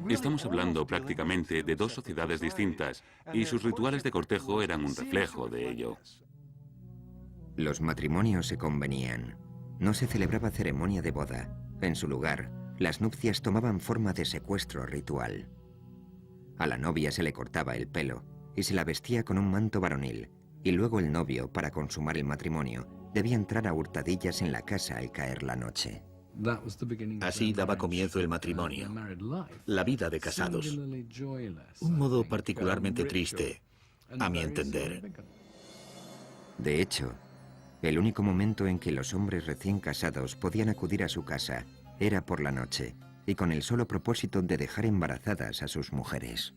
Estamos hablando prácticamente de dos sociedades distintas, y sus rituales de cortejo eran un reflejo de ello. Los matrimonios se convenían. No se celebraba ceremonia de boda. En su lugar, las nupcias tomaban forma de secuestro ritual. A la novia se le cortaba el pelo y se la vestía con un manto varonil, y luego el novio, para consumar el matrimonio, debía entrar a hurtadillas en la casa al caer la noche. Así daba comienzo el matrimonio, la vida de casados. Un modo particularmente triste, a mi entender. De hecho, el único momento en que los hombres recién casados podían acudir a su casa era por la noche, y con el solo propósito de dejar embarazadas a sus mujeres.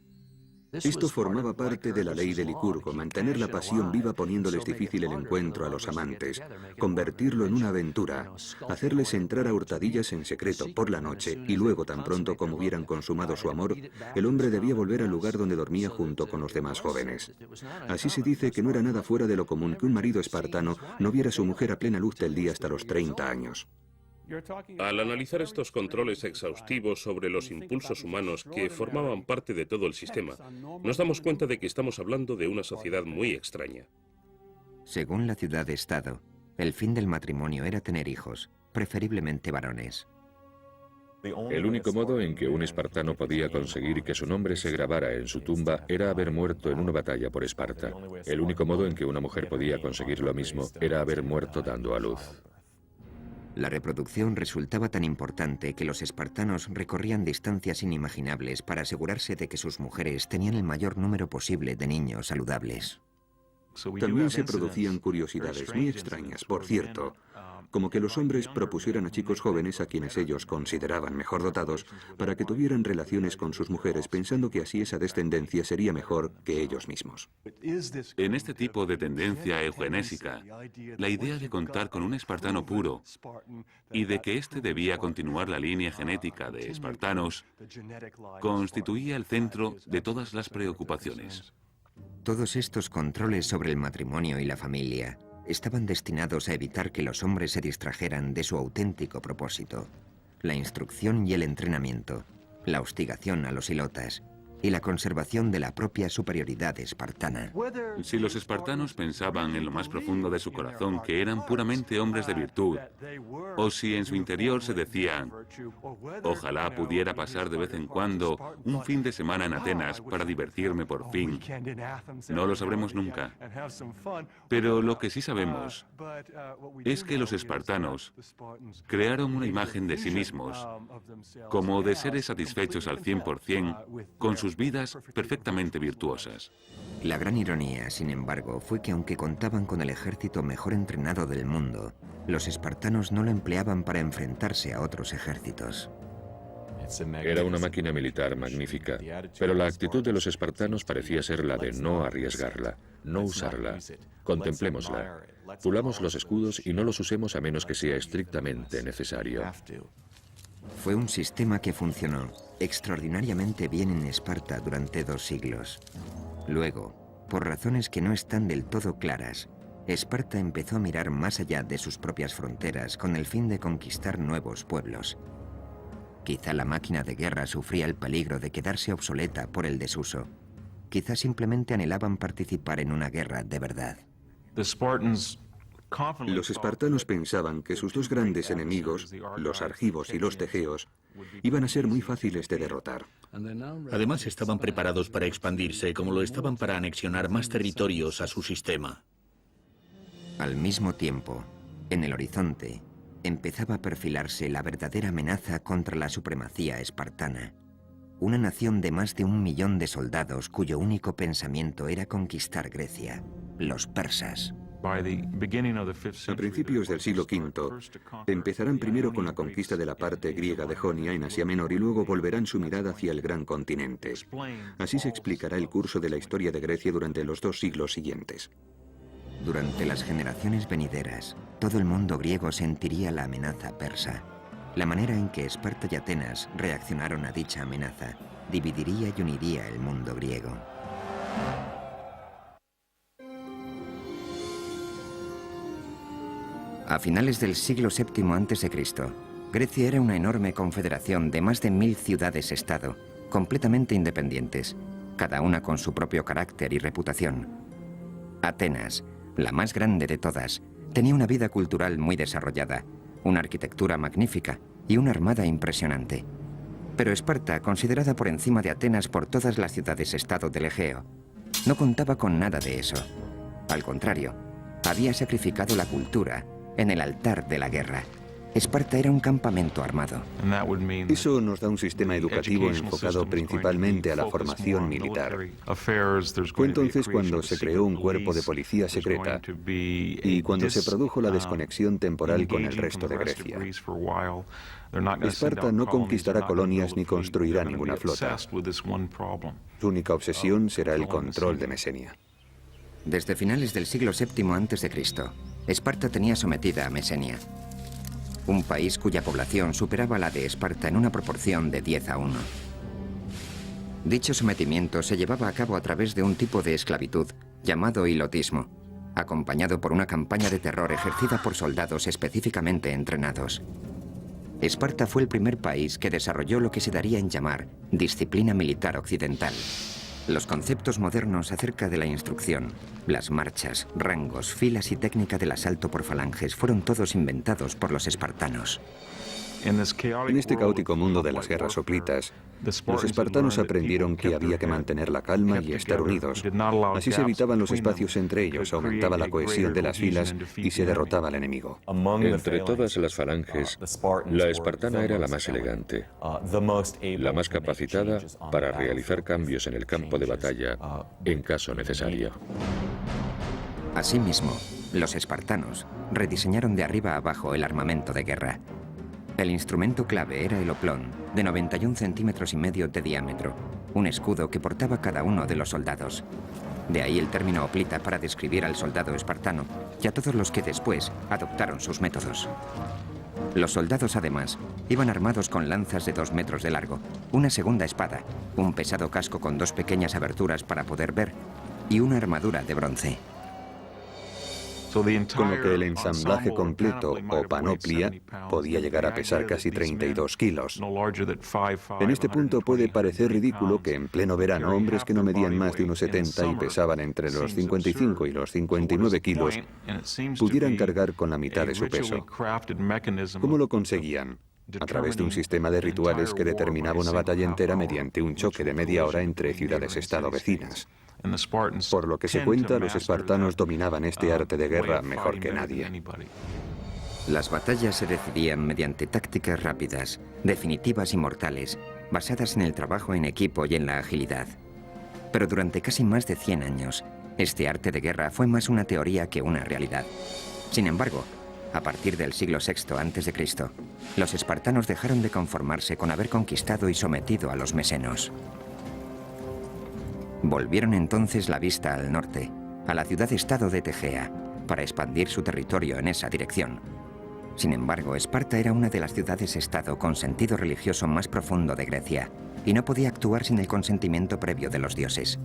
Esto formaba parte de la ley de Licurgo, mantener la pasión viva poniéndoles difícil el encuentro a los amantes, convertirlo en una aventura, hacerles entrar a hurtadillas en secreto por la noche y luego, tan pronto como hubieran consumado su amor, el hombre debía volver al lugar donde dormía junto con los demás jóvenes. Así se dice que no era nada fuera de lo común que un marido espartano no viera a su mujer a plena luz del día hasta los 30 años. Al analizar estos controles exhaustivos sobre los impulsos humanos que formaban parte de todo el sistema, nos damos cuenta de que estamos hablando de una sociedad muy extraña. Según la ciudad-estado, el fin del matrimonio era tener hijos, preferiblemente varones. El único modo en que un espartano podía conseguir que su nombre se grabara en su tumba era haber muerto en una batalla por Esparta. El único modo en que una mujer podía conseguir lo mismo era haber muerto dando a luz. La reproducción resultaba tan importante que los espartanos recorrían distancias inimaginables para asegurarse de que sus mujeres tenían el mayor número posible de niños saludables. También se producían curiosidades muy extrañas, por cierto, como que los hombres propusieran a chicos jóvenes a quienes ellos consideraban mejor dotados para que tuvieran relaciones con sus mujeres, pensando que así esa descendencia sería mejor que ellos mismos. En este tipo de tendencia eugenésica, la idea de contar con un espartano puro y de que éste debía continuar la línea genética de espartanos constituía el centro de todas las preocupaciones. Todos estos controles sobre el matrimonio y la familia estaban destinados a evitar que los hombres se distrajeran de su auténtico propósito: la instrucción y el entrenamiento, la hostigación a los ilotas y la conservación de la propia superioridad espartana. Si los espartanos pensaban en lo más profundo de su corazón que eran puramente hombres de virtud, o si en su interior se decían, ojalá pudiera pasar de vez en cuando un fin de semana en Atenas para divertirme por fin, no lo sabremos nunca. Pero lo que sí sabemos es que los espartanos crearon una imagen de sí mismos como de seres satisfechos al 100% con sus vidas perfectamente virtuosas. La gran ironía, sin embargo, fue que aunque contaban con el ejército mejor entrenado del mundo, los espartanos no lo empleaban para enfrentarse a otros ejércitos. Era una máquina militar magnífica, pero la actitud de los espartanos parecía ser la de no arriesgarla, no usarla. Contemplémosla. Pulamos los escudos y no los usemos a menos que sea estrictamente necesario. Fue un sistema que funcionó extraordinariamente bien en Esparta durante 2 siglos. Luego, por razones que no están del todo claras, Esparta empezó a mirar más allá de sus propias fronteras con el fin de conquistar nuevos pueblos. Quizá la máquina de guerra sufría el peligro de quedarse obsoleta por el desuso. Quizá simplemente anhelaban participar en una guerra de verdad. Los espartanos pensaban que sus 2 grandes enemigos, los argivos y los tegeos, iban a ser muy fáciles de derrotar. Además, estaban preparados para expandirse, como lo estaban para anexionar más territorios a su sistema. Al mismo tiempo, en el horizonte, empezaba a perfilarse la verdadera amenaza contra la supremacía espartana. Una nación de más de 1 millón de soldados cuyo único pensamiento era conquistar Grecia, los persas. A principios del siglo V, empezarán primero con la conquista de la parte griega de Jonia en Asia Menor y luego volverán su mirada hacia el gran continente. Así se explicará el curso de la historia de Grecia durante los 2 siglos siguientes. Durante las generaciones venideras, todo el mundo griego sentiría la amenaza persa. La manera en que Esparta y Atenas reaccionaron a dicha amenaza dividiría y uniría el mundo griego. A finales del siglo VII a.C., Grecia era una enorme confederación de más de 1000 ciudades-estado, completamente independientes, cada una con su propio carácter y reputación. Atenas, la más grande de todas, tenía una vida cultural muy desarrollada, una arquitectura magnífica y una armada impresionante. Pero Esparta, considerada por encima de Atenas por todas las ciudades-estado del Egeo, no contaba con nada de eso. Al contrario, había sacrificado la cultura en el altar de la guerra. Esparta era un campamento armado. Eso nos da un sistema educativo enfocado principalmente a la formación militar. Fue entonces cuando se creó un cuerpo de policía secreta y cuando se produjo la desconexión temporal con el resto de Grecia. Esparta no conquistará colonias ni construirá ninguna flota. Su única obsesión será el control de Mesenia. Desde finales del siglo VII a.C., Esparta tenía sometida a Mesenia, un país cuya población superaba la de Esparta en una proporción de 10:1. Dicho sometimiento se llevaba a cabo a través de un tipo de esclavitud llamado hilotismo, acompañado por una campaña de terror ejercida por soldados específicamente entrenados. Esparta fue el primer país que desarrolló lo que se daría en llamar disciplina militar occidental. Los conceptos modernos acerca de la instrucción, las marchas, rangos, filas y técnica del asalto por falanges fueron todos inventados por los espartanos. En este caótico mundo de las guerras hoplitas, los espartanos aprendieron que había que mantener la calma y estar unidos. Así se evitaban los espacios entre ellos, aumentaba la cohesión de las filas y se derrotaba al enemigo. Entre todas las falanges, la espartana era la más elegante, la más capacitada para realizar cambios en el campo de batalla en caso necesario. Asimismo, los espartanos rediseñaron de arriba a abajo el armamento de guerra. El instrumento clave era el oplón, de 91 centímetros y medio de diámetro, un escudo que portaba cada uno de los soldados. De ahí el término hoplita para describir al soldado espartano y a todos los que después adoptaron sus métodos. Los soldados, además, iban armados con lanzas de 2 metros de largo, una segunda espada, un pesado casco con 2 pequeñas aberturas para poder ver y una armadura de bronce. Con lo que el ensamblaje completo o panoplia podía llegar a pesar casi 32 kilos. En este punto puede parecer ridículo que en pleno verano hombres que no medían más de unos 70 y pesaban entre los 55 y los 59 kilos pudieran cargar con la mitad de su peso. ¿Cómo lo conseguían? A través de un sistema de rituales que determinaba una batalla entera mediante un choque de media hora entre ciudades-estado vecinas. Por lo que se cuenta, los espartanos dominaban este arte de guerra mejor que nadie. Las batallas se decidían mediante tácticas rápidas, definitivas y mortales, basadas en el trabajo en equipo y en la agilidad. Pero durante casi más de 100 años, este arte de guerra fue más una teoría que una realidad. Sin embargo, a partir del siglo VI a.C., los espartanos dejaron de conformarse con haber conquistado y sometido a los mesenos. Volvieron entonces la vista al norte, a la ciudad-estado de Tegea, para expandir su territorio en esa dirección. Sin embargo, Esparta era una de las ciudades-estado con sentido religioso más profundo de Grecia, y no podía actuar sin el consentimiento previo de los dioses.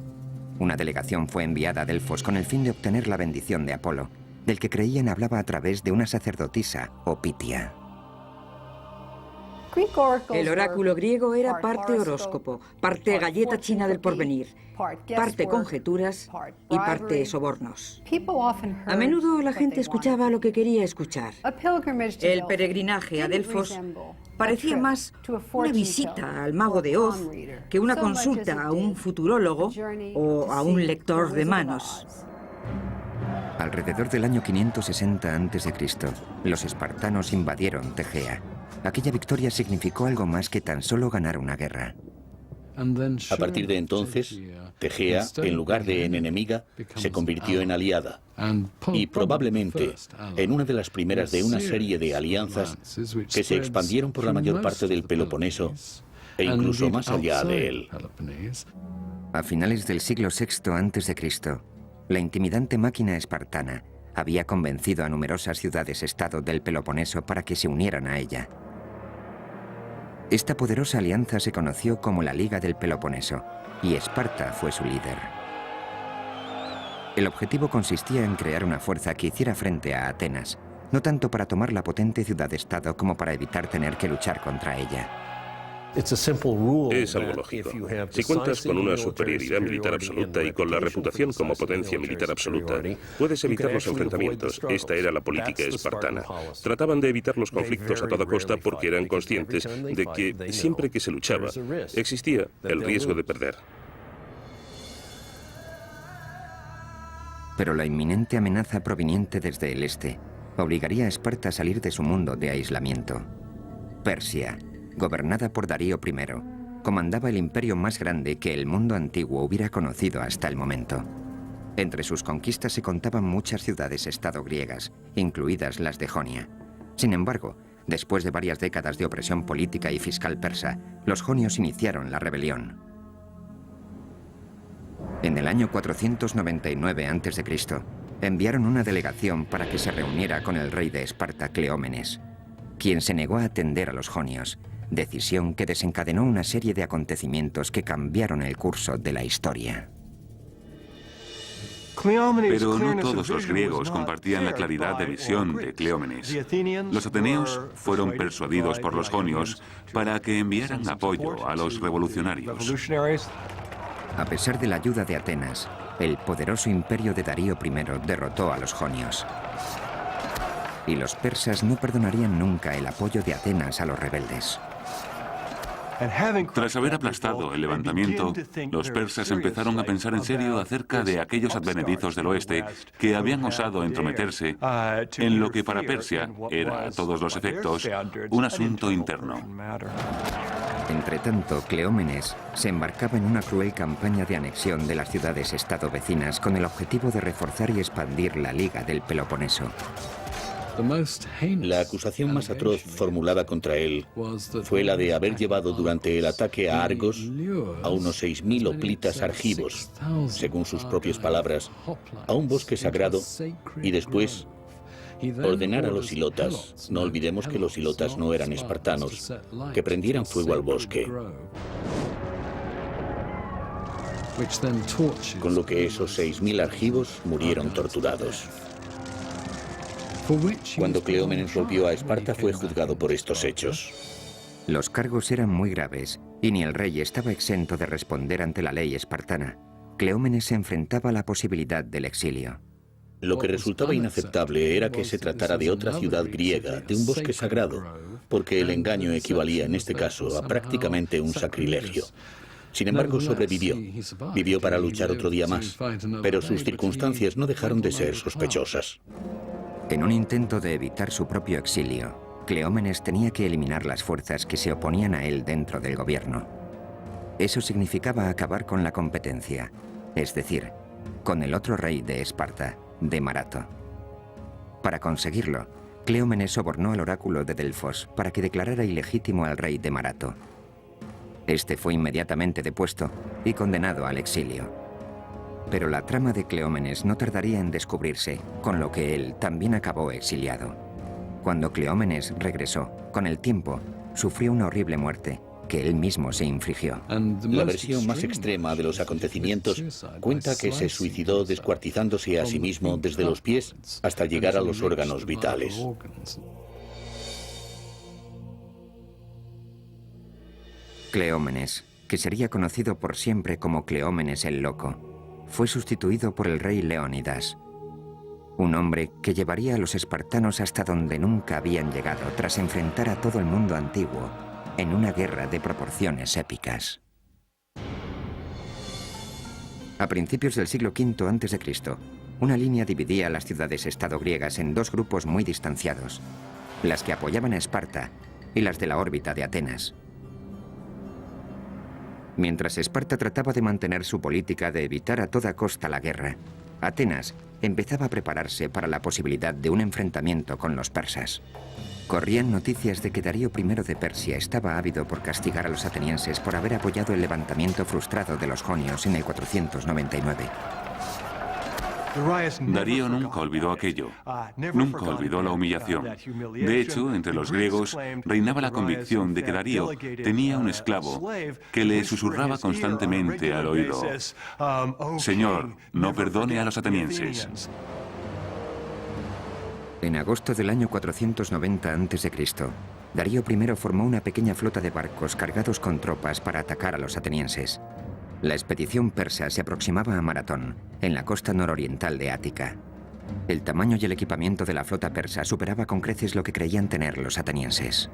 Una delegación fue enviada a Delfos con el fin de obtener la bendición de Apolo, del que creían hablaba a través de una sacerdotisa o Pitia. El oráculo griego era parte horóscopo, parte galleta china del porvenir, parte conjeturas y parte sobornos. A menudo la gente escuchaba lo que quería escuchar. El peregrinaje a Delfos parecía más una visita al mago de Oz que una consulta a un futurólogo o a un lector de manos. Alrededor del año 560 a.C., los espartanos invadieron Tegea. Aquella victoria significó algo más que tan solo ganar una guerra. A partir de entonces, Tegea, en lugar de en enemiga, se convirtió en aliada y probablemente en una de las primeras de una serie de alianzas que se expandieron por la mayor parte del Peloponeso e incluso más allá de él. A finales del siglo VI a.C., la intimidante máquina espartana había convencido a numerosas ciudades-estado del Peloponeso para que se unieran a ella. Esta poderosa alianza se conoció como la Liga del Peloponeso, y Esparta fue su líder. El objetivo consistía en crear una fuerza que hiciera frente a Atenas, no tanto para tomar la potente ciudad-estado como para evitar tener que luchar contra ella. Es algo lógico. Si cuentas con una superioridad militar absoluta y con la reputación como potencia militar absoluta, puedes evitar los enfrentamientos. Esta era la política espartana. Trataban de evitar los conflictos a toda costa porque eran conscientes de que siempre que se luchaba, existía el riesgo de perder. Pero la inminente amenaza proveniente desde el este obligaría a Esparta a salir de su mundo de aislamiento. Persia, gobernada por Darío I, comandaba el imperio más grande que el mundo antiguo hubiera conocido hasta el momento. Entre sus conquistas se contaban muchas ciudades-estado griegas, incluidas las de Jonia. Sin embargo, después de varias décadas de opresión política y fiscal persa, los jonios iniciaron la rebelión. En el año 499 a.C., enviaron una delegación para que se reuniera con el rey de Esparta, Cleómenes, quien se negó a atender a los jonios, decisión que desencadenó una serie de acontecimientos que cambiaron el curso de la historia. Pero no todos los griegos compartían la claridad de visión de Cleómenes. Los ateneos fueron persuadidos por los jonios para que enviaran apoyo a los revolucionarios. A pesar de la ayuda de Atenas, el poderoso imperio de Darío I derrotó a los jonios. Y los persas no perdonarían nunca el apoyo de Atenas a los rebeldes. Tras haber aplastado el levantamiento, los persas empezaron a pensar en serio acerca de aquellos advenedizos del oeste que habían osado entrometerse en lo que para Persia era, a todos los efectos, un asunto interno. Entretanto, Cleómenes se embarcaba en una cruel campaña de anexión de las ciudades-estado vecinas con el objetivo de reforzar y expandir la Liga del Peloponeso. La acusación más atroz formulada contra él fue la de haber llevado durante el ataque a Argos a unos 6.000 hoplitas argivos, según sus propias palabras, a un bosque sagrado y después ordenar a los hilotas, no olvidemos que los hilotas no eran espartanos, que prendieran fuego al bosque. Con lo que esos 6.000 argivos murieron torturados. Cuando Cleómenes volvió a Esparta fue juzgado por estos hechos. Los cargos eran muy graves y ni el rey estaba exento de responder ante la ley espartana. Cleómenes se enfrentaba a la posibilidad del exilio. Lo que resultaba inaceptable era que se tratara de otra ciudad griega, de un bosque sagrado, porque el engaño equivalía en este caso a prácticamente un sacrilegio. Sin embargo, sobrevivió. Vivió para luchar otro día más, pero sus circunstancias no dejaron de ser sospechosas. En un intento de evitar su propio exilio, Cleómenes tenía que eliminar las fuerzas que se oponían a él dentro del gobierno. Eso significaba acabar con la competencia, es decir, con el otro rey de Esparta, de Marato. Para conseguirlo, Cleómenes sobornó al oráculo de Delfos para que declarara ilegítimo al rey de Marato. Este fue inmediatamente depuesto y condenado al exilio. Pero la trama de Cleómenes no tardaría en descubrirse, con lo que él también acabó exiliado. Cuando Cleómenes regresó, con el tiempo, sufrió una horrible muerte que él mismo se infligió. La versión más extrema de los acontecimientos cuenta que se suicidó descuartizándose a sí mismo desde los pies hasta llegar a los órganos vitales. Cleómenes, que sería conocido por siempre como Cleómenes el Loco, fue sustituido por el rey Leónidas, un hombre que llevaría a los espartanos hasta donde nunca habían llegado tras enfrentar a todo el mundo antiguo en una guerra de proporciones épicas. A principios del siglo V a.C., una línea dividía a las ciudades-estado griegas en dos grupos muy distanciados, las que apoyaban a Esparta y las de la órbita de Atenas. Mientras Esparta trataba de mantener su política de evitar a toda costa la guerra, Atenas empezaba a prepararse para la posibilidad de un enfrentamiento con los persas. Corrían noticias de que Darío I de Persia estaba ávido por castigar a los atenienses por haber apoyado el levantamiento frustrado de los jonios en el 499. Darío nunca olvidó aquello, nunca olvidó la humillación. De hecho, entre los griegos reinaba la convicción de que Darío tenía un esclavo que le susurraba constantemente al oído: «Señor, no perdone a los atenienses». En agosto del año 490 a.C., Darío I formó una pequeña flota de barcos cargados con tropas para atacar a los atenienses. La expedición persa se aproximaba a Maratón, en la costa nororiental de Ática. El tamaño y el equipamiento de la flota persa superaba con creces lo que creían tener los atenienses.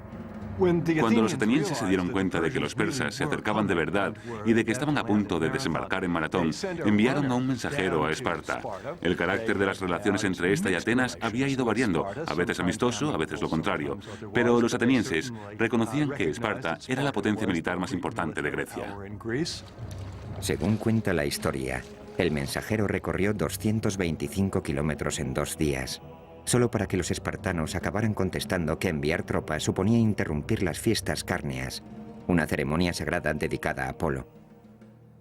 Cuando los atenienses se dieron cuenta de que los persas se acercaban de verdad y de que estaban a punto de desembarcar en Maratón, enviaron a un mensajero a Esparta. El carácter de las relaciones entre esta y Atenas había ido variando, a veces amistoso, a veces lo contrario. Pero los atenienses reconocían que Esparta era la potencia militar más importante de Grecia. Según cuenta la historia, el mensajero recorrió 225 kilómetros en 2 días, solo para que los espartanos acabaran contestando que enviar tropas suponía interrumpir las fiestas cárneas, una ceremonia sagrada dedicada a Apolo.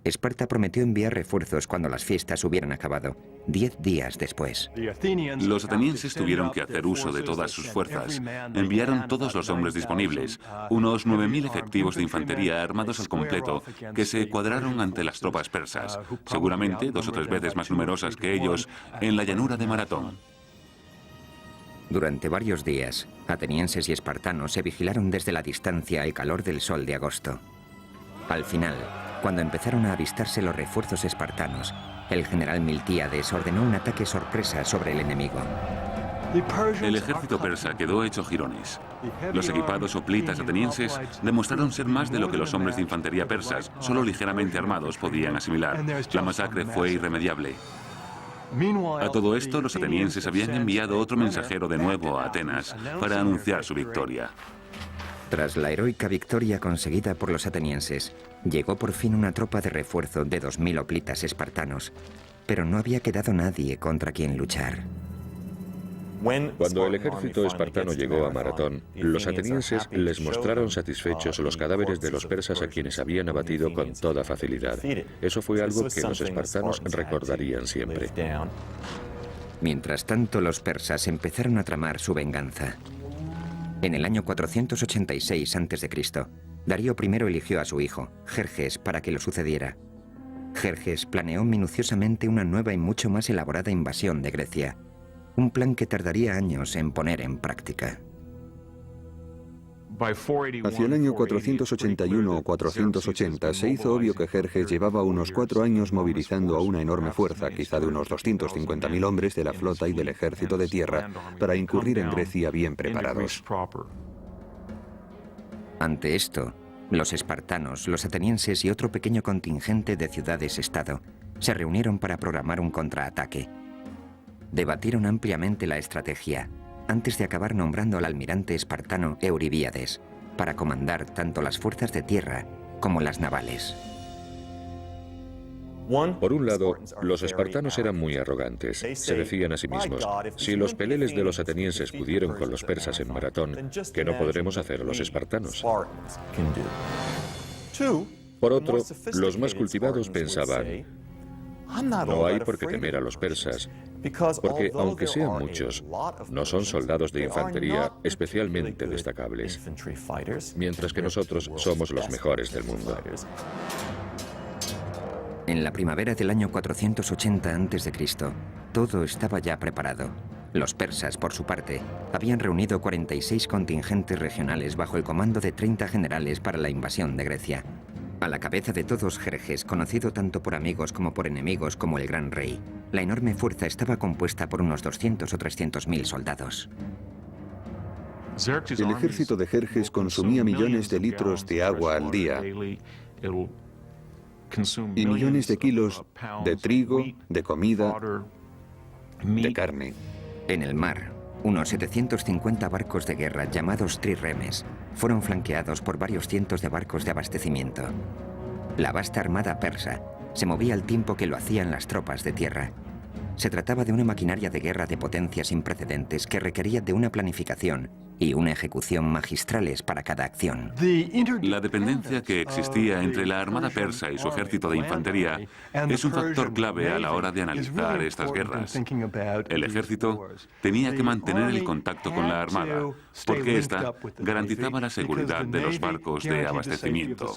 Esparta prometió enviar refuerzos cuando las fiestas hubieran acabado, 10 días después. Los atenienses tuvieron que hacer uso de todas sus fuerzas. Enviaron todos los hombres disponibles, unos 9.000 efectivos de infantería armados al completo, que se cuadraron ante las tropas persas, seguramente 2 o 3 veces más numerosas que ellos, en la llanura de Maratón. Durante varios días, atenienses y espartanos se vigilaron desde la distancia al calor del sol de agosto. Al final, cuando empezaron a avistarse los refuerzos espartanos, el general Miltíades ordenó un ataque sorpresa sobre el enemigo. El ejército persa quedó hecho jirones. Los equipados hoplitas atenienses demostraron ser más de lo que los hombres de infantería persas, solo ligeramente armados, podían asimilar. La masacre fue irremediable. A todo esto, los atenienses habían enviado otro mensajero de nuevo a Atenas para anunciar su victoria. Tras la heroica victoria conseguida por los atenienses, llegó por fin una tropa de refuerzo de 2.000 hoplitas espartanos, pero no había quedado nadie contra quien luchar. Cuando el ejército espartano llegó a Maratón, los atenienses les mostraron satisfechos los cadáveres de los persas a quienes habían abatido con toda facilidad. Eso fue algo que los espartanos recordarían siempre. Mientras tanto, los persas empezaron a tramar su venganza. En el año 486 a.C., Darío I eligió a su hijo, Jerjes, para que lo sucediera. Jerjes planeó minuciosamente una nueva y mucho más elaborada invasión de Grecia, un plan que tardaría años en poner en práctica. Hacia el año 481 o 480 se hizo obvio que Jerjes llevaba unos 4 años movilizando a una enorme fuerza, quizá de unos 250.000 hombres de la flota y del ejército de tierra, para incurrir en Grecia bien preparados. Ante esto, los espartanos, los atenienses y otro pequeño contingente de ciudades-estado se reunieron para programar un contraataque. Debatieron ampliamente la estrategia, antes de acabar nombrando al almirante espartano Euribíades para comandar tanto las fuerzas de tierra como las navales. Por un lado, los espartanos eran muy arrogantes. Se decían a sí mismos, si los peleles de los atenienses pudieron con los persas en Maratón, ¿qué no podremos hacer los espartanos? Por otro, los más cultivados pensaban, no hay por qué temer a los persas, porque aunque sean muchos, no son soldados de infantería especialmente destacables, mientras que nosotros somos los mejores del mundo. En la primavera del año 480 a.C., todo estaba ya preparado. Los persas, por su parte, habían reunido 46 contingentes regionales bajo el comando de 30 generales para la invasión de Grecia. A la cabeza de todos Jerjes, conocido tanto por amigos como por enemigos como el Gran Rey, la enorme fuerza estaba compuesta por unos 200 o 300.000 soldados. El ejército de Jerjes consumía millones de litros de agua al día y millones de kilos de trigo, de comida, de carne. En el mar, unos 750 barcos de guerra llamados trirremes fueron flanqueados por varios cientos de barcos de abastecimiento. La vasta armada persa se movía al tiempo que lo hacían las tropas de tierra. Se trataba de una maquinaria de guerra de potencia sin precedentes que requería de una planificación y una ejecución magistrales para cada acción. La dependencia que existía entre la armada persa y su ejército de infantería es un factor clave a la hora de analizar estas guerras. El ejército tenía que mantener el contacto con la armada, porque ésta garantizaba la seguridad de los barcos de abastecimiento.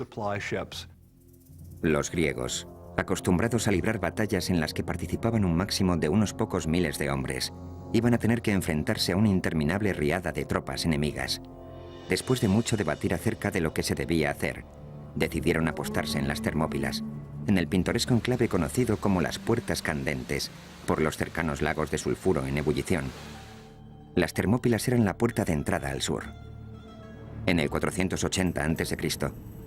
Los griegos, acostumbrados a librar batallas en las que participaban un máximo de unos pocos miles de hombres, iban a tener que enfrentarse a una interminable riada de tropas enemigas. Después de mucho debatir acerca de lo que se debía hacer, decidieron apostarse en las Termópilas, en el pintoresco enclave conocido como las Puertas Candentes, por los cercanos lagos de sulfuro en ebullición. Las Termópilas eran la puerta de entrada al sur. En el 480 a.C.,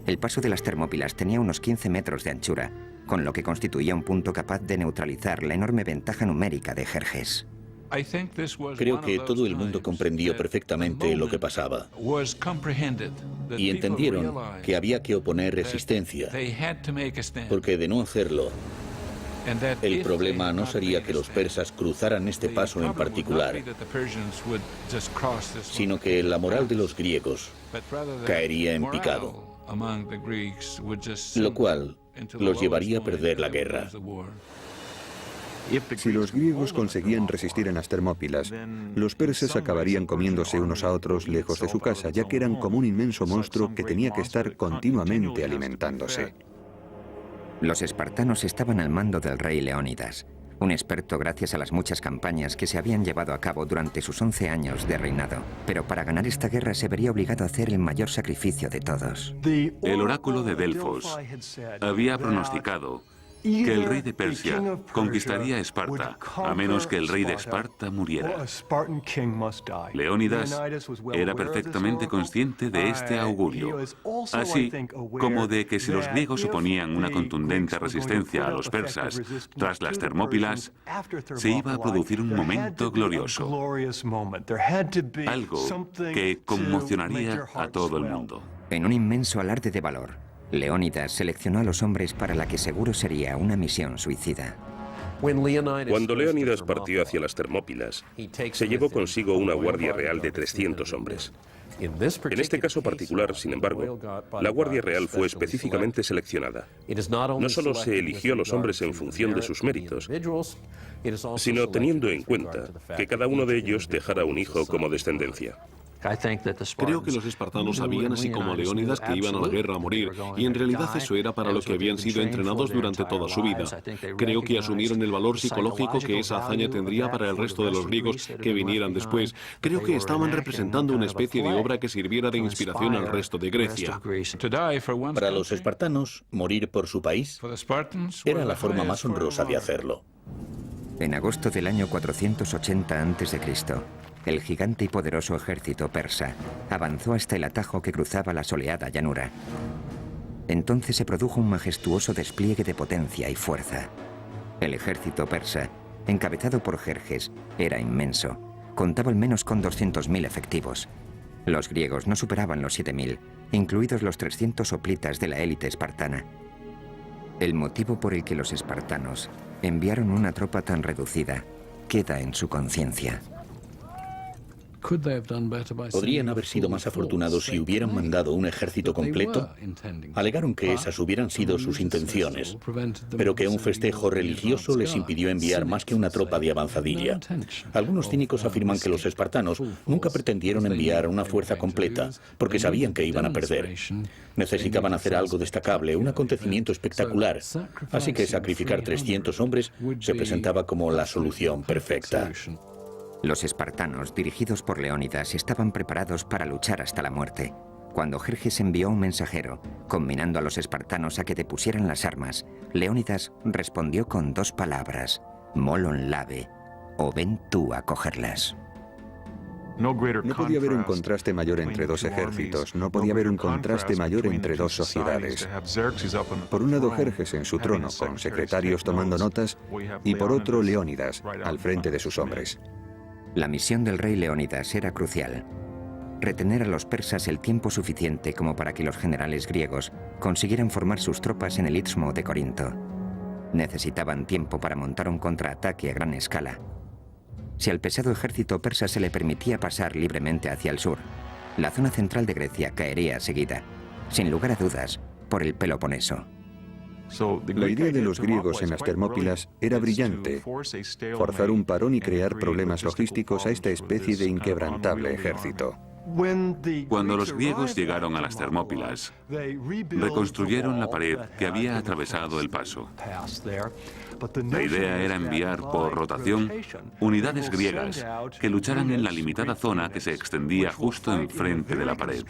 el paso de las Termópilas tenía unos 15 metros de anchura, con lo que constituía un punto capaz de neutralizar la enorme ventaja numérica de Jerjes. Creo que todo el mundo comprendió perfectamente lo que pasaba y entendieron que había que oponer resistencia, porque de no hacerlo, el problema no sería que los persas cruzaran este paso en particular, sino que la moral de los griegos caería en picado, lo cual los llevaría a perder la guerra. Si los griegos conseguían resistir en las Termópilas, los persas acabarían comiéndose unos a otros lejos de su casa, ya que eran como un inmenso monstruo que tenía que estar continuamente alimentándose. Los espartanos estaban al mando del rey Leónidas, un experto gracias a las muchas campañas que se habían llevado a cabo durante sus 11 años de reinado. Pero para ganar esta guerra se vería obligado a hacer el mayor sacrificio de todos. El oráculo de Delfos había pronosticado que el rey de Persia conquistaría Esparta, a menos que el rey de Esparta muriera. Leónidas era perfectamente consciente de este augurio, así como de que si los griegos oponían una contundente resistencia a los persas tras las Termópilas, se iba a producir un momento glorioso, algo que conmocionaría a todo el mundo. En un inmenso alarde de valor, Leónidas seleccionó a los hombres para la que seguro sería una misión suicida. Cuando Leónidas partió hacia las Termópilas, se llevó consigo una guardia real de 300 hombres. En este caso particular, sin embargo, la Guardia Real fue específicamente seleccionada. No solo se eligió a los hombres en función de sus méritos, sino teniendo en cuenta que cada uno de ellos dejara un hijo como descendencia. Creo que los espartanos sabían, así como Leónidas, que iban a la guerra a morir, y en realidad eso era para lo que habían sido entrenados durante toda su vida. Creo que asumieron el valor psicológico que esa hazaña tendría para el resto de los griegos que vinieran después. Creo que estaban representando una especie de obra que sirviera de inspiración al resto de Grecia. Para los espartanos, morir por su país era la forma más honrosa de hacerlo. En agosto del año 480 a.C., el gigante y poderoso ejército persa avanzó hasta el atajo que cruzaba la soleada llanura. Entonces se produjo un majestuoso despliegue de potencia y fuerza. El ejército persa, encabezado por Jerjes, era inmenso. Contaba al menos con 200.000 efectivos. Los griegos no superaban los 7.000, incluidos los 300 hoplitas de la élite espartana. El motivo por el que los espartanos enviaron una tropa tan reducida queda en su conciencia. Podrían haber sido más afortunados si hubieran mandado un ejército completo. Alegaron que esas hubieran sido sus intenciones, pero que un festejo religioso les impidió enviar más que una tropa de avanzadilla. Algunos cínicos afirman que los espartanos nunca pretendieron enviar una fuerza completa, porque sabían que iban a perder. Necesitaban hacer algo destacable, un acontecimiento espectacular, así que sacrificar 300 hombres se presentaba como la solución perfecta. Los espartanos, dirigidos por Leónidas, estaban preparados para luchar hasta la muerte. Cuando Jerjes envió un mensajero, conminando a los espartanos a que depusieran las armas, Leónidas respondió con 2 palabras: molon lave, o ven tú a cogerlas. No podía haber un contraste mayor entre dos ejércitos, no podía haber un contraste mayor entre dos sociedades. Por un lado, Jerjes en su trono, con secretarios tomando notas, y por otro, Leónidas, al frente de sus hombres. La misión del rey Leónidas era crucial: retener a los persas el tiempo suficiente como para que los generales griegos consiguieran formar sus tropas en el istmo de Corinto. Necesitaban tiempo para montar un contraataque a gran escala. Si al pesado ejército persa se le permitía pasar libremente hacia el sur, la zona central de Grecia caería seguida, sin lugar a dudas, por el Peloponeso. La idea de los griegos en las Termópilas era brillante: forzar un parón y crear problemas logísticos a esta especie de inquebrantable ejército. Cuando los griegos llegaron a las Termópilas, reconstruyeron la pared que había atravesado el paso. La idea era enviar por rotación unidades griegas que lucharan en la limitada zona que se extendía justo enfrente de la pared.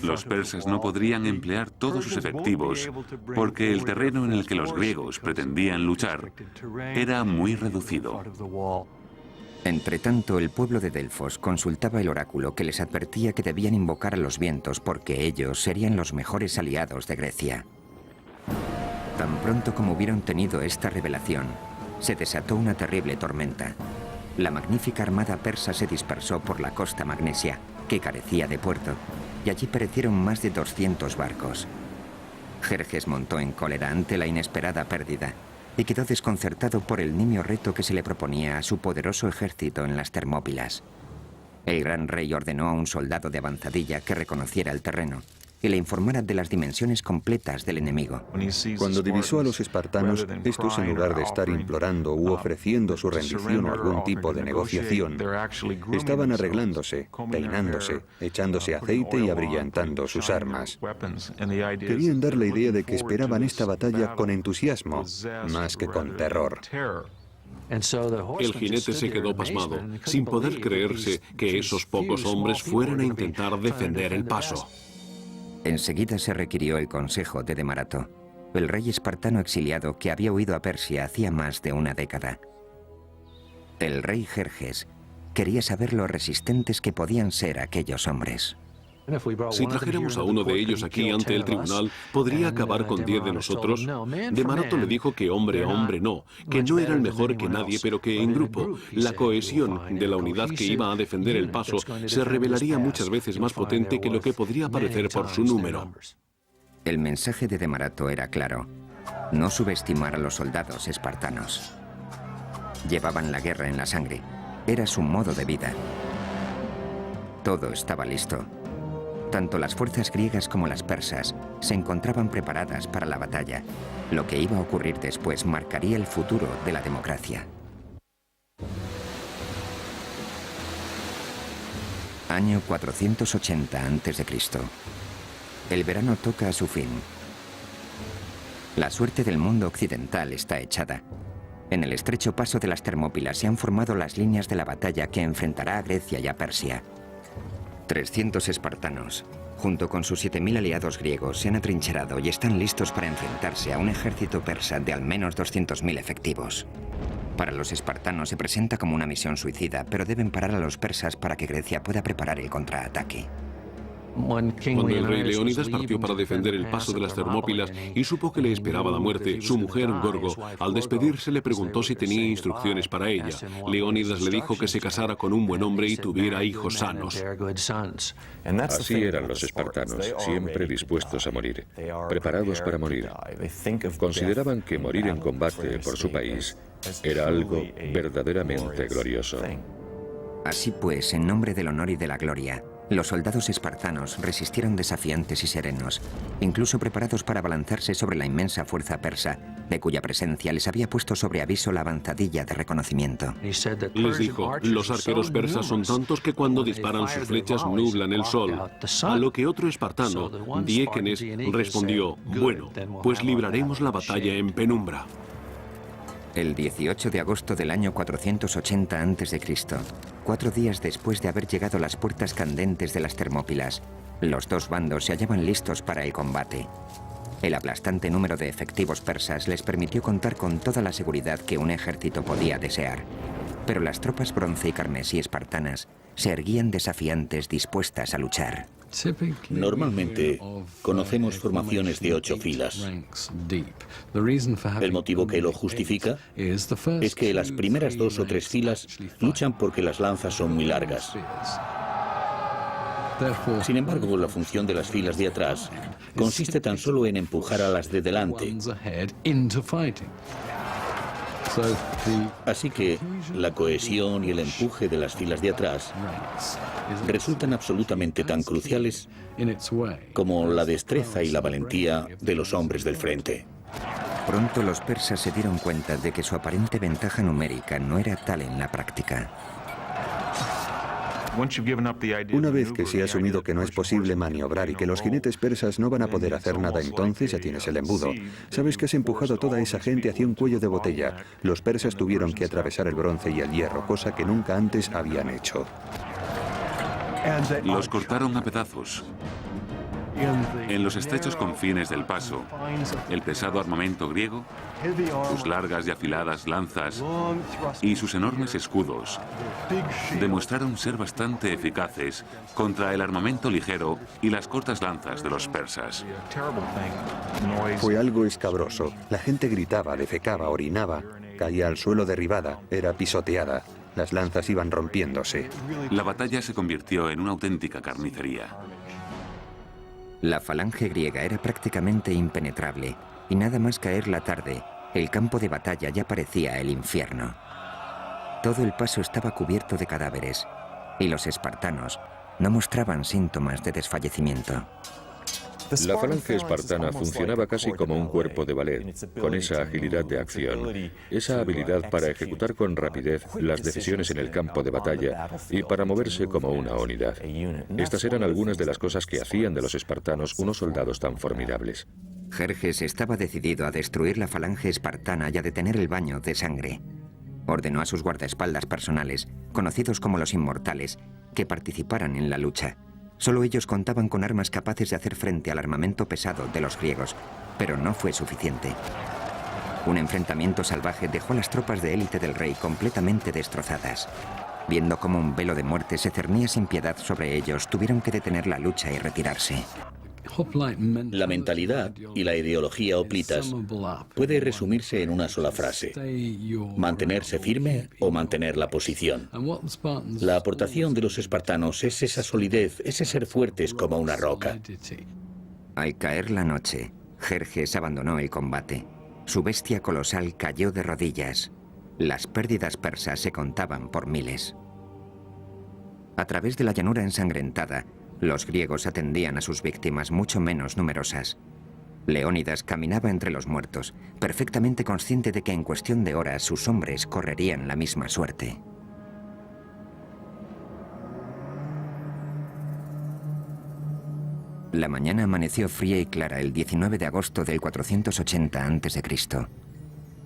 Los persas no podrían emplear todos sus efectivos porque el terreno en el que los griegos pretendían luchar era muy reducido. Entretanto, el pueblo de Delfos consultaba el oráculo que les advertía que debían invocar a los vientos porque ellos serían los mejores aliados de Grecia. Tan pronto como hubieron tenido esta revelación, se desató una terrible tormenta. La magnífica armada persa se dispersó por la costa magnesia, que carecía de puerto, y allí perecieron más de 200 barcos. Jerjes montó en cólera ante la inesperada pérdida y quedó desconcertado por el nimio reto que se le proponía a su poderoso ejército en las Termópilas. El gran rey ordenó a un soldado de avanzadilla que reconociera el terreno y le informara de las dimensiones completas del enemigo. Cuando divisó a los espartanos, estos en lugar de estar implorando u ofreciendo su rendición o algún tipo de negociación, estaban arreglándose, peinándose, echándose aceite y abrillantando sus armas. Querían dar la idea de que esperaban esta batalla con entusiasmo, más que con terror. El jinete se quedó pasmado, sin poder creerse que esos pocos hombres fueran a intentar defender el paso. Enseguida se requirió el consejo de Demarato, el rey espartano exiliado que había huido a Persia hacía más de una década. El rey Jerjes quería saber lo resistentes que podían ser aquellos hombres. Si trajéramos a uno de ellos aquí ante el tribunal, ¿podría acabar con 10 de nosotros? Demarato le dijo que hombre a hombre no, que no eran mejor que nadie, pero que en grupo, la cohesión de la unidad que iba a defender el paso se revelaría muchas veces más potente que lo que podría parecer por su número. El mensaje de Demarato era claro: no subestimar a los soldados espartanos. Llevaban la guerra en la sangre, era su modo de vida. Todo estaba listo. Tanto las fuerzas griegas como las persas se encontraban preparadas para la batalla. Lo que iba a ocurrir después marcaría el futuro de la democracia. Año 480 a.C. El verano toca a su fin. La suerte del mundo occidental está echada. En el estrecho paso de las Termópilas se han formado las líneas de la batalla que enfrentará a Grecia y a Persia. 300 espartanos, junto con sus 7.000 aliados griegos, se han atrincherado y están listos para enfrentarse a un ejército persa de al menos 200.000 efectivos. Para los espartanos se presenta como una misión suicida, pero deben parar a los persas para que Grecia pueda preparar el contraataque. Cuando el rey Leónidas partió para defender el paso de las Termópilas y supo que le esperaba la muerte, su mujer Gorgo, al despedirse le preguntó si tenía instrucciones para ella. Leónidas le dijo que se casara con un buen hombre y tuviera hijos sanos. Así eran los espartanos, siempre dispuestos a morir, preparados para morir. Consideraban que morir en combate por su país era algo verdaderamente glorioso. Así pues, en nombre del honor y de la gloria, los soldados espartanos resistieron desafiantes y serenos, incluso preparados para abalanzarse sobre la inmensa fuerza persa, de cuya presencia les había puesto sobre aviso la avanzadilla de reconocimiento. Les dijo, los arqueros persas son tantos que cuando disparan sus flechas nublan el sol. A lo que otro espartano, Diéquenes, respondió, bueno, pues libraremos la batalla en penumbra. El 18 de agosto del año 480 a.C., 4 días después de haber llegado a las puertas candentes de las Termópilas, los dos bandos se hallaban listos para el combate. El aplastante número de efectivos persas les permitió contar con toda la seguridad que un ejército podía desear. Pero las tropas bronce y carmesí espartanas se erguían desafiantes, dispuestas a luchar. Normalmente conocemos formaciones de 8 filas. El motivo que lo justifica es que las primeras 2 o 3 filas luchan porque las lanzas son muy largas. Sin embargo, la función de las filas de atrás consiste tan solo en empujar a las de delante. Así que la cohesión y el empuje de las filas de atrás resultan absolutamente tan cruciales como la destreza y la valentía de los hombres del frente. Pronto los persas se dieron cuenta de que su aparente ventaja numérica no era tal en la práctica. Una vez que se ha asumido que no es posible maniobrar y que los jinetes persas no van a poder hacer nada, entonces ya tienes el embudo. Sabes que has empujado a toda esa gente hacia un cuello de botella. Los persas tuvieron que atravesar el bronce y el hierro, cosa que nunca antes habían hecho. Los cortaron a pedazos. En los estrechos confines del paso, el pesado armamento griego, sus largas y afiladas lanzas y sus enormes escudos demostraron ser bastante eficaces contra el armamento ligero y las cortas lanzas de los persas. Fue algo escabroso. La gente gritaba, defecaba, orinaba, caía al suelo derribada, era pisoteada. Las lanzas iban rompiéndose. La batalla se convirtió en una auténtica carnicería. La falange griega era prácticamente impenetrable, y nada más caer la tarde, el campo de batalla ya parecía el infierno. Todo el paso estaba cubierto de cadáveres, y los espartanos no mostraban síntomas de desfallecimiento. La falange espartana funcionaba casi como un cuerpo de ballet, con esa agilidad de acción, esa habilidad para ejecutar con rapidez las decisiones en el campo de batalla y para moverse como una unidad. Estas eran algunas de las cosas que hacían de los espartanos unos soldados tan formidables. Jerjes estaba decidido a destruir la falange espartana y a detener el baño de sangre. Ordenó a sus guardaespaldas personales, conocidos como los Inmortales, que participaran en la lucha. Solo ellos contaban con armas capaces de hacer frente al armamento pesado de los griegos, pero no fue suficiente. Un enfrentamiento salvaje dejó a las tropas de élite del rey completamente destrozadas. Viendo cómo un velo de muerte se cernía sin piedad sobre ellos, tuvieron que detener la lucha y retirarse. La mentalidad y la ideología hoplitas puede resumirse en una sola frase: mantenerse firme o mantener la posición. La aportación de los espartanos es esa solidez, ese ser fuertes como una roca. Al caer la noche, Jerjes abandonó el combate. Su bestia colosal cayó de rodillas. Las pérdidas persas se contaban por miles. A través de la llanura ensangrentada, los griegos atendían a sus víctimas mucho menos numerosas. Leónidas caminaba entre los muertos, perfectamente consciente de que en cuestión de horas sus hombres correrían la misma suerte. La mañana amaneció fría y clara el 19 de agosto del 480 a.C.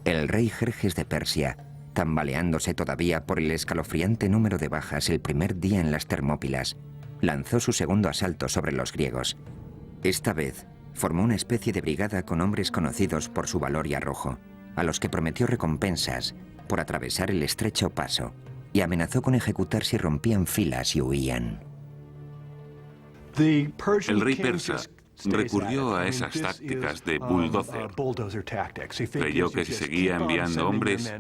El rey Jerjes de Persia, tambaleándose todavía por el escalofriante número de bajas el primer día en las Termópilas, lanzó su segundo asalto sobre los griegos. Esta vez, formó una especie de brigada con hombres conocidos por su valor y arrojo, a los que prometió recompensas por atravesar el estrecho paso, y amenazó con ejecutar si rompían filas y huían. El rey persa recurrió a esas tácticas de bulldozer. Creyó que si seguía enviando hombres,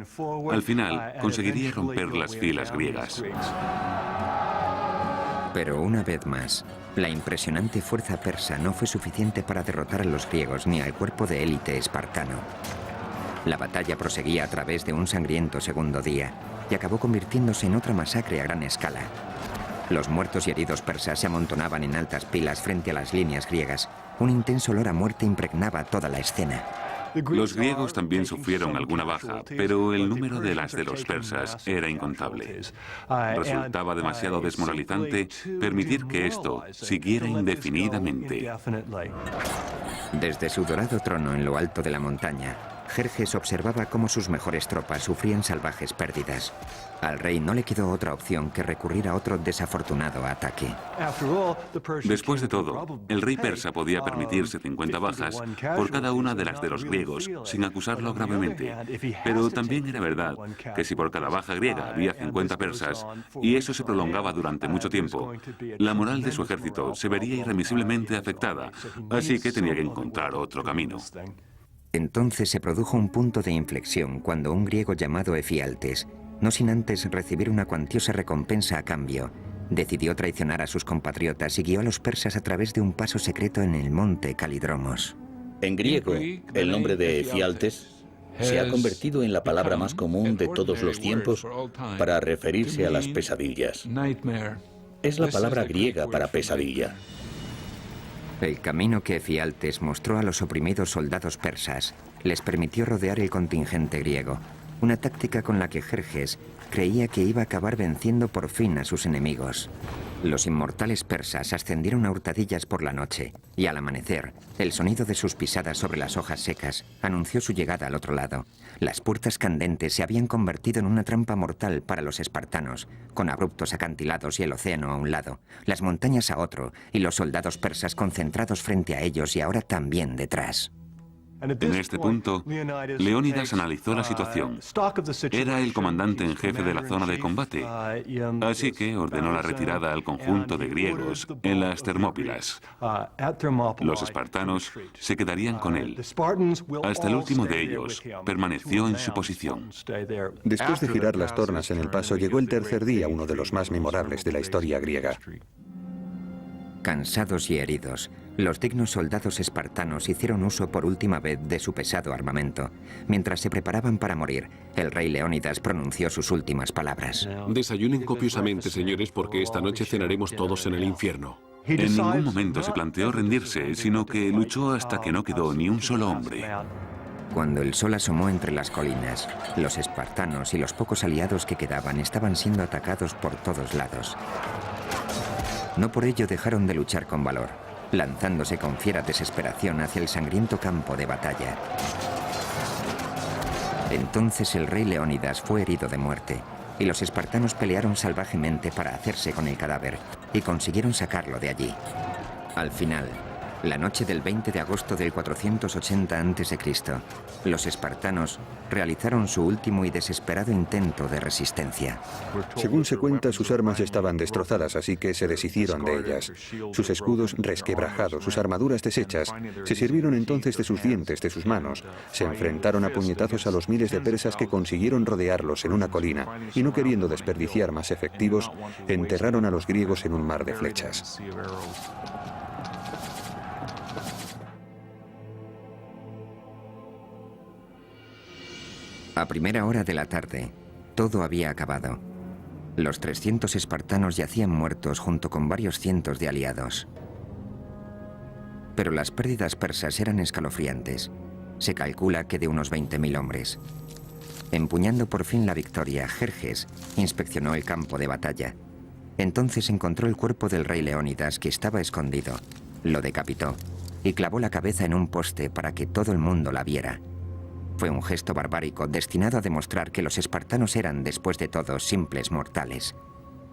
al final conseguiría romper las filas griegas. Pero una vez más, la impresionante fuerza persa no fue suficiente para derrotar a los griegos ni al cuerpo de élite espartano. La batalla proseguía a través de un sangriento segundo día y acabó convirtiéndose en otra masacre a gran escala. Los muertos y heridos persas se amontonaban en altas pilas frente a las líneas griegas. Un intenso olor a muerte impregnaba toda la escena. Los griegos también sufrieron alguna baja, pero el número de las de los persas era incontable. Resultaba demasiado desmoralizante permitir que esto siguiera indefinidamente. Desde su dorado trono en lo alto de la montaña, Jerjes observaba cómo sus mejores tropas sufrían salvajes pérdidas. Al rey no le quedó otra opción que recurrir a otro desafortunado ataque. Después de todo, el rey persa podía permitirse 50 bajas por cada una de las de los griegos sin acusarlo gravemente. Pero también era verdad que si por cada baja griega había 50 persas y eso se prolongaba durante mucho tiempo, la moral de su ejército se vería irremisiblemente afectada, así que tenía que encontrar otro camino. Entonces se produjo un punto de inflexión cuando un griego llamado Efialtes, no sin antes recibir una cuantiosa recompensa a cambio, decidió traicionar a sus compatriotas y guió a los persas a través de un paso secreto en el monte Calidromos. En griego, el nombre de Efialtes se ha convertido en la palabra más común de todos los tiempos para referirse a las pesadillas. Es la palabra griega para pesadilla. El camino que Efialtes mostró a los oprimidos soldados persas les permitió rodear el contingente griego. una táctica con la que Jerjes creía que iba a acabar venciendo por fin a sus enemigos. Los inmortales persas ascendieron a hurtadillas por la noche, y al amanecer, el sonido de sus pisadas sobre las hojas secas anunció su llegada al otro lado. Las puertas candentes se habían convertido en una trampa mortal para los espartanos, con abruptos acantilados y el océano a un lado, las montañas a otro, y los soldados persas concentrados frente a ellos y ahora también detrás. En este punto, Leónidas analizó la situación. Era el comandante en jefe de la zona de combate, así que ordenó la retirada al conjunto de griegos en las Termópilas. Los espartanos se quedarían con él. Hasta el último de ellos permaneció en su posición. Después de girar las tornas en el paso, llegó el tercer día, uno de los más memorables de la historia griega. Cansados y heridos, los dignos soldados espartanos hicieron uso por última vez de su pesado armamento. Mientras se preparaban para morir, el rey Leónidas pronunció sus últimas palabras. Desayunen copiosamente, señores, porque esta noche cenaremos todos en el infierno. En ningún momento se planteó rendirse, sino que luchó hasta que no quedó ni un solo hombre. Cuando el sol asomó entre las colinas, los espartanos y los pocos aliados que quedaban estaban siendo atacados por todos lados. No por ello dejaron de luchar con valor, lanzándose con fiera desesperación hacia el sangriento campo de batalla. Entonces el rey Leónidas fue herido de muerte, y los espartanos pelearon salvajemente para hacerse con el cadáver, y consiguieron sacarlo de allí. Al final, la noche del 20 de agosto del 480 a.C., los espartanos realizaron su último y desesperado intento de resistencia. Según se cuenta, sus armas estaban destrozadas, así que se deshicieron de ellas. Sus escudos resquebrajados, sus armaduras deshechas. Se sirvieron entonces de sus dientes, de sus manos. Se enfrentaron a puñetazos a los miles de persas que consiguieron rodearlos en una colina, y no queriendo desperdiciar más efectivos, enterraron a los griegos en un mar de flechas. A primera hora de la tarde, todo había acabado. Los 300 espartanos yacían muertos junto con varios cientos de aliados. Pero las pérdidas persas eran escalofriantes. Se calcula que de unos 20.000 hombres. Empuñando por fin la victoria, Jerjes inspeccionó el campo de batalla. Entonces encontró el cuerpo del rey Leónidas, que estaba escondido. Lo decapitó y clavó la cabeza en un poste para que todo el mundo la viera. Fue un gesto barbárico destinado a demostrar que los espartanos eran, después de todo, simples mortales.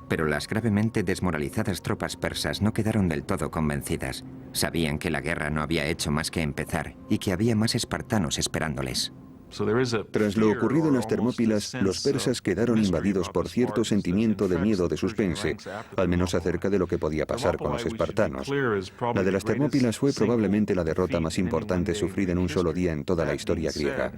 Pero las gravemente desmoralizadas tropas persas no quedaron del todo convencidas. Sabían que la guerra no había hecho más que empezar y que había más espartanos esperándoles. Tras lo ocurrido en las Termópilas, los persas quedaron invadidos por cierto sentimiento de miedo de suspense, al menos acerca de lo que podía pasar con los espartanos. La de las Termópilas fue probablemente la derrota más importante sufrida en un solo día en toda la historia griega.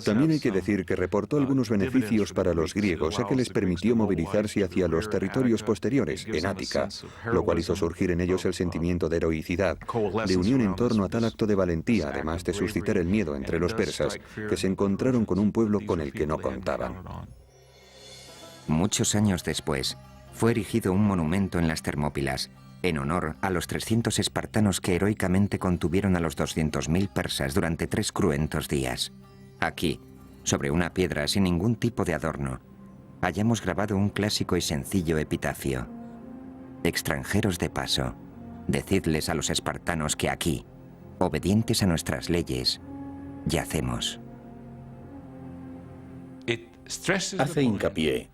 También hay que decir que reportó algunos beneficios para los griegos, ya que les permitió movilizarse hacia los territorios posteriores, en Ática, lo cual hizo surgir en ellos el sentimiento de heroicidad, de unión en torno a tal acto de valentía, además de suscitar el miedo entre los persas, que se encontraron con un pueblo con el que no contaban. Muchos años después, fue erigido un monumento en las Termópilas, en honor a los 300 espartanos que heroicamente contuvieron a los 200.000 persas durante 3 cruentos días. Aquí, sobre una piedra sin ningún tipo de adorno, hayamos grabado un clásico y sencillo epitafio. Extranjeros de paso, decidles a los espartanos que aquí, obedientes a nuestras leyes, yacemos. Hace hincapié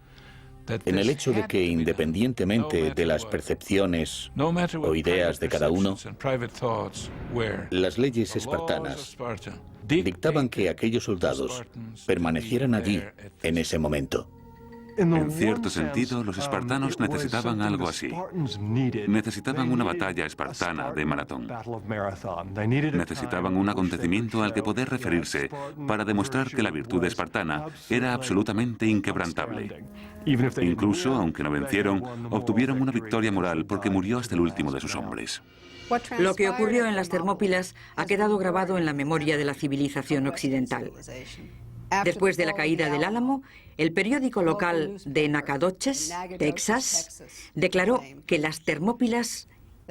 en el hecho de que, independientemente de las percepciones o ideas de cada uno, las leyes espartanas dictaban que aquellos soldados permanecieran allí en ese momento. En cierto sentido, los espartanos necesitaban algo así. Necesitaban una batalla espartana de maratón. Necesitaban un acontecimiento al que poder referirse para demostrar que la virtud espartana era absolutamente inquebrantable. Incluso, aunque no vencieron, obtuvieron una victoria moral porque murió hasta el último de sus hombres. Lo que ocurrió en las Termópilas ha quedado grabado en la memoria de la civilización occidental. Después de la caída del Álamo, el periódico local de Nacogdoches, Texas, declaró que las Termópilas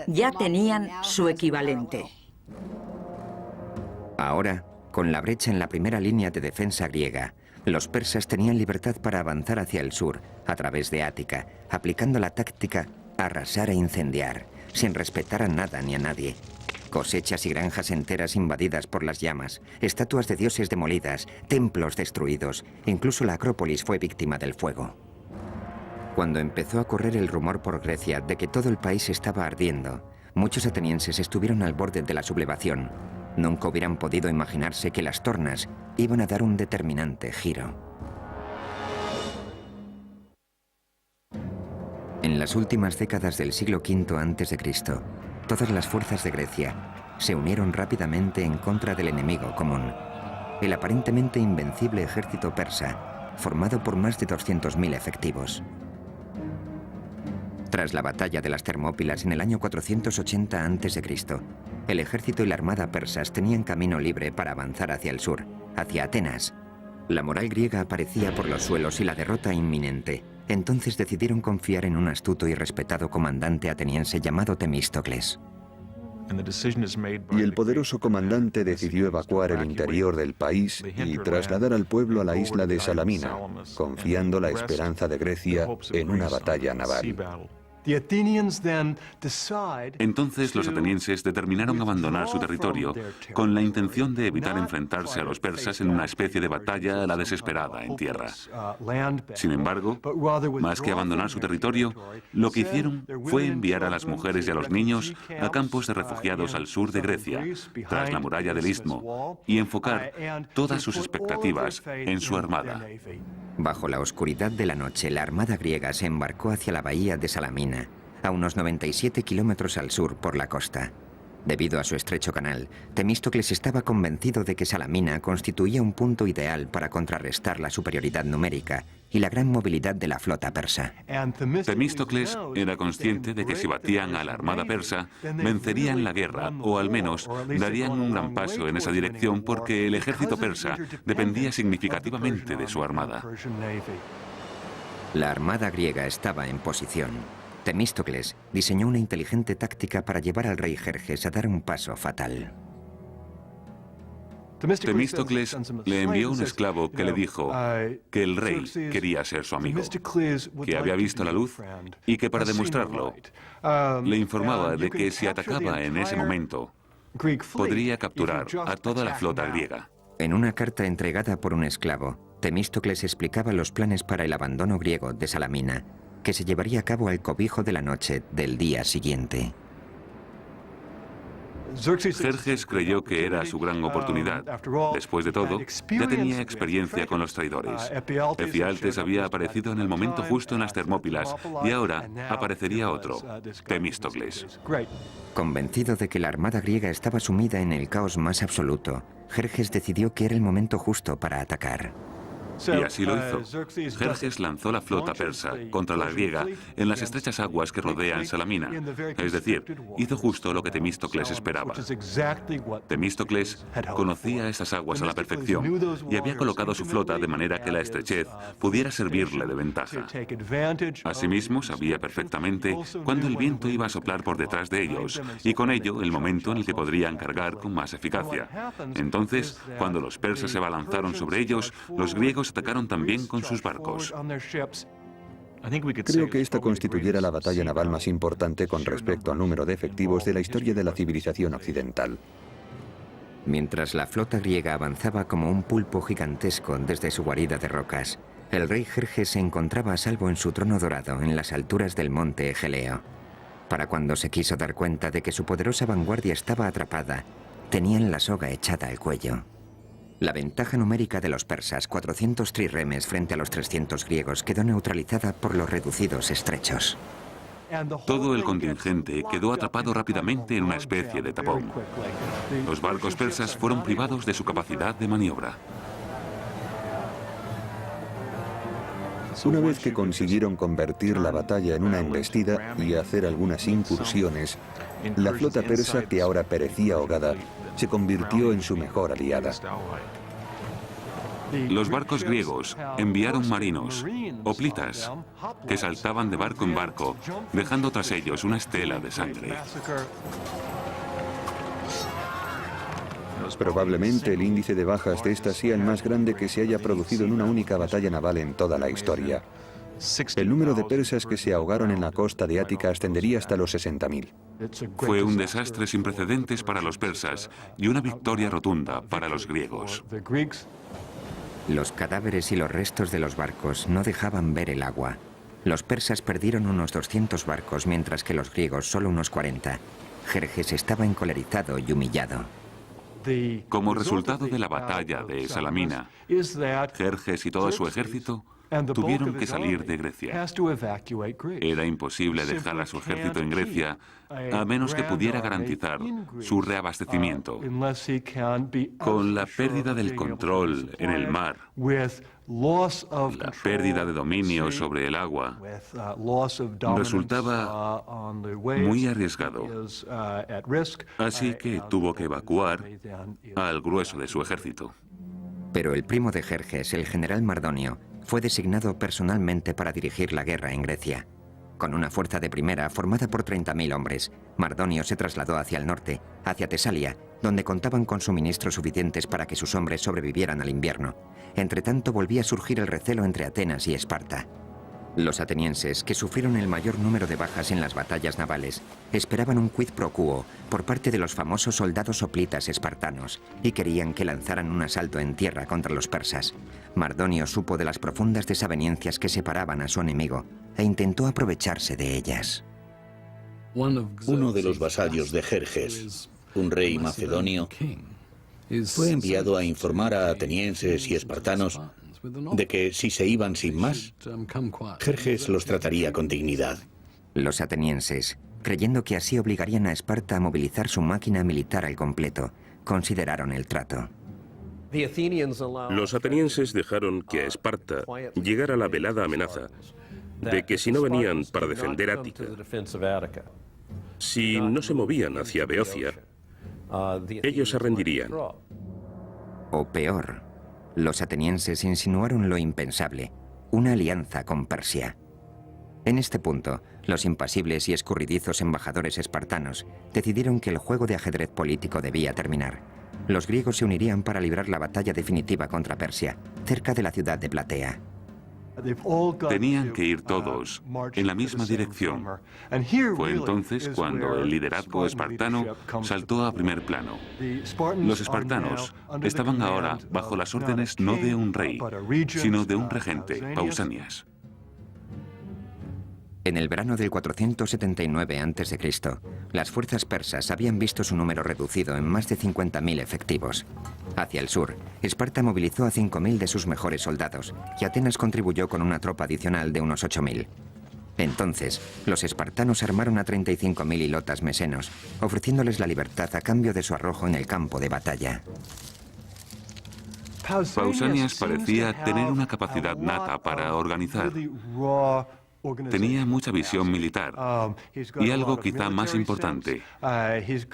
ya tenían su equivalente. Ahora, con la brecha en la primera línea de defensa griega, Los persas tenían libertad para avanzar hacia el sur, a través de Ática, aplicando la táctica arrasar e incendiar, sin respetar a nada ni a nadie. Cosechas y granjas enteras invadidas por las llamas, estatuas de dioses demolidas, templos destruidos, incluso la Acrópolis fue víctima del fuego. Cuando empezó a correr el rumor por Grecia de que todo el país estaba ardiendo, muchos atenienses estuvieron al borde de la sublevación. Nunca hubieran podido imaginarse que las tornas iban a dar un determinante giro. En las últimas décadas del siglo V a.C., todas las fuerzas de Grecia se unieron rápidamente en contra del enemigo común, el aparentemente invencible ejército persa, formado por más de 200.000 efectivos. Tras la batalla de las Termópilas en el año 480 a.C., el ejército y la armada persas tenían camino libre para avanzar hacia el sur, hacia Atenas. La moral griega aparecía por los suelos y la derrota inminente. Entonces decidieron confiar en un astuto y respetado comandante ateniense llamado Temístocles. Y el poderoso comandante decidió evacuar el interior del país y trasladar al pueblo a la isla de Salamina, confiando la esperanza de Grecia en una batalla naval. Entonces los atenienses determinaron abandonar su territorio con la intención de evitar enfrentarse a los persas en una especie de batalla a la desesperada en tierra. Sin embargo, más que abandonar su territorio, lo que hicieron fue enviar a las mujeres y a los niños a campos de refugiados al sur de Grecia, tras la muralla del Istmo, y enfocar todas sus expectativas en su armada. Bajo la oscuridad de la noche, la armada griega se embarcó hacia la bahía de Salamina, a unos 97 kilómetros al sur por la costa. Debido a su estrecho canal, Temístocles estaba convencido de que Salamina constituía un punto ideal para contrarrestar la superioridad numérica y la gran movilidad de la flota persa. Temístocles era consciente de que si batían a la armada persa, vencerían la guerra, o al menos darían un gran paso en esa dirección porque el ejército persa dependía significativamente de su armada. La armada griega estaba en posición. Temístocles diseñó una inteligente táctica para llevar al rey Jerjes a dar un paso fatal. Temístocles le envió un esclavo que le dijo que el rey quería ser su amigo, que había visto la luz y que para demostrarlo le informaba de que si atacaba en ese momento podría capturar a toda la flota griega. En una carta entregada por un esclavo, Temístocles explicaba los planes para el abandono griego de Salamina, que se llevaría a cabo al cobijo de la noche del día siguiente. Jerjes creyó que era su gran oportunidad. Después de todo, ya tenía experiencia con los traidores. Efialtes había aparecido en el momento justo en las Termópilas y ahora aparecería otro, Temístocles. Convencido de que la armada griega estaba sumida en el caos más absoluto, Jerjes decidió que era el momento justo para atacar. Y así lo hizo. Jerjes lanzó la flota persa contra la griega en las estrechas aguas que rodean Salamina. Es decir, hizo justo lo que Temístocles esperaba. Temístocles conocía esas aguas a la perfección y había colocado su flota de manera que la estrechez pudiera servirle de ventaja. Asimismo, sabía perfectamente cuándo el viento iba a soplar por detrás de ellos y con ello el momento en el que podrían cargar con más eficacia. Entonces, cuando los persas se abalanzaron sobre ellos, los griegos atacaron también con sus barcos. Creo que esta constituyera la batalla naval más importante con respecto al número de efectivos de la historia de la civilización occidental. Mientras la flota griega avanzaba como un pulpo gigantesco desde su guarida de rocas, el rey Jerjes se encontraba a salvo en su trono dorado en las alturas del monte Egeleo. Para cuando se quiso dar cuenta de que su poderosa vanguardia estaba atrapada, tenían la soga echada al cuello. La ventaja numérica de los persas, 400 trirremes frente a los 300 griegos, quedó neutralizada por los reducidos estrechos. Todo el contingente quedó atrapado rápidamente en una especie de tapón. Los barcos persas fueron privados de su capacidad de maniobra. Una vez que consiguieron convertir la batalla en una embestida y hacer algunas incursiones, la flota persa, que ahora perecía ahogada, se convirtió en su mejor aliada. Los barcos griegos enviaron marinos, hoplitas, que saltaban de barco en barco, dejando tras ellos una estela de sangre. Probablemente el índice de bajas de esta sea el más grande que se haya producido en una única batalla naval en toda la historia. El número de persas que se ahogaron en la costa de Ática ascendería hasta los 60.000. Fue un desastre sin precedentes para los persas y una victoria rotunda para los griegos. Los cadáveres y los restos de los barcos no dejaban ver el agua. Los persas perdieron unos 200 barcos, mientras que los griegos solo unos 40. Jerjes estaba encolerizado y humillado. Como resultado de la batalla de Salamina, Jerjes y todo su ejército tuvieron que salir de Grecia. Era imposible dejar a su ejército en Grecia a menos que pudiera garantizar su reabastecimiento. Con la pérdida del control en el mar, la pérdida de dominio sobre el agua, resultaba muy arriesgado. Así que tuvo que evacuar al grueso de su ejército. Pero el primo de Jerjes, el general Mardonio, fue designado personalmente para dirigir la guerra en Grecia. Con una fuerza de primera formada por 30.000 hombres, Mardonio se trasladó hacia el norte, hacia Tesalia, donde contaban con suministros suficientes para que sus hombres sobrevivieran al invierno. Entretanto, volvía a surgir el recelo entre Atenas y Esparta. Los atenienses, que sufrieron el mayor número de bajas en las batallas navales, esperaban un quid pro quo por parte de los famosos soldados hoplitas espartanos y querían que lanzaran un asalto en tierra contra los persas. Mardonio supo de las profundas desavenencias que separaban a su enemigo e intentó aprovecharse de ellas. Uno de los vasallos de Jerjes, un rey macedonio, fue enviado a informar a atenienses y espartanos de que si se iban sin más, Jerjes los trataría con dignidad. Los atenienses, creyendo que así obligarían a Esparta a movilizar su máquina militar al completo, consideraron el trato. Los atenienses dejaron que a Esparta llegara la velada amenaza de que si no venían para defender Ática, si no se movían hacia Beocia, ellos se rendirían. O peor, los atenienses insinuaron lo impensable, una alianza con Persia. En este punto, los impasibles y escurridizos embajadores espartanos decidieron que el juego de ajedrez político debía terminar. Los griegos se unirían para librar la batalla definitiva contra Persia, cerca de la ciudad de Platea. Tenían que ir todos en la misma dirección. Fue entonces cuando el liderazgo espartano saltó a primer plano. Los espartanos estaban ahora bajo las órdenes no de un rey, sino de un regente, Pausanias. En el verano del 479 a.C., las fuerzas persas habían visto su número reducido en más de 50.000 efectivos. Hacia el sur, Esparta movilizó a 5.000 de sus mejores soldados y Atenas contribuyó con una tropa adicional de unos 8.000. Entonces, los espartanos armaron a 35.000 hilotas mesenos, ofreciéndoles la libertad a cambio de su arrojo en el campo de batalla. Pausanias parecía tener una capacidad nata para organizar. Tenía mucha visión militar y algo quizá más importante,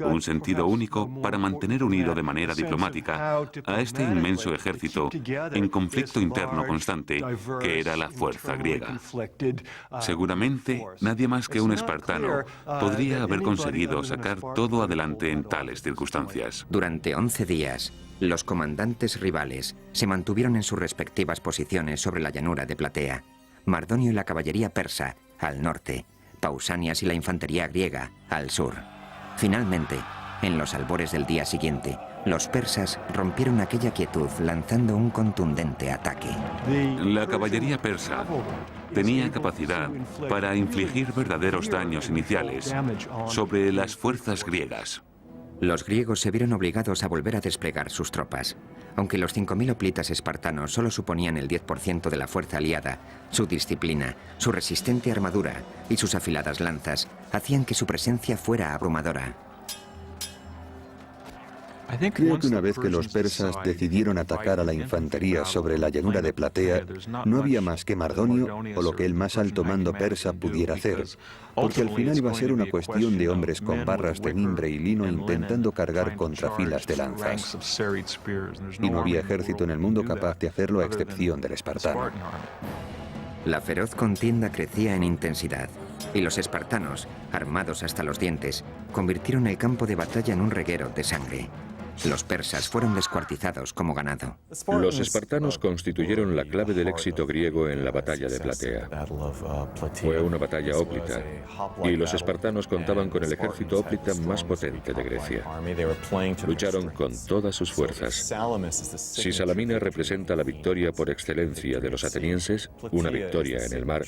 un sentido único para mantener unido de manera diplomática a este inmenso ejército en conflicto interno constante que era la fuerza griega. Seguramente nadie más que un espartano podría haber conseguido sacar todo adelante en tales circunstancias. Durante 11 días, los comandantes rivales se mantuvieron en sus respectivas posiciones sobre la llanura de Platea. Mardonio y la caballería persa, al norte, Pausanias y la infantería griega, al sur. Finalmente, en los albores del día siguiente, los persas rompieron aquella quietud lanzando un contundente ataque. La caballería persa tenía capacidad para infligir verdaderos daños iniciales sobre las fuerzas griegas. Los griegos se vieron obligados a volver a desplegar sus tropas. Aunque los 5.000 hoplitas espartanos solo suponían el 10% de la fuerza aliada, su disciplina, su resistente armadura y sus afiladas lanzas hacían que su presencia fuera abrumadora. Creo que una vez que los persas decidieron atacar a la infantería sobre la llanura de Platea, no había más que Mardonio o lo que el más alto mando persa pudiera hacer, porque al final iba a ser una cuestión de hombres con barras de mimbre y lino intentando cargar contra filas de lanzas. Y no había ejército en el mundo capaz de hacerlo a excepción del espartano. La feroz contienda crecía en intensidad, y los espartanos, armados hasta los dientes, convirtieron el campo de batalla en un reguero de sangre. Los persas fueron descuartizados como ganado. Los espartanos constituyeron la clave del éxito griego en la batalla de Platea. Fue una batalla hóplita, y los espartanos contaban con el ejército hóplita más potente de Grecia. Lucharon con todas sus fuerzas. Si Salamina representa la victoria por excelencia de los atenienses, una victoria en el mar,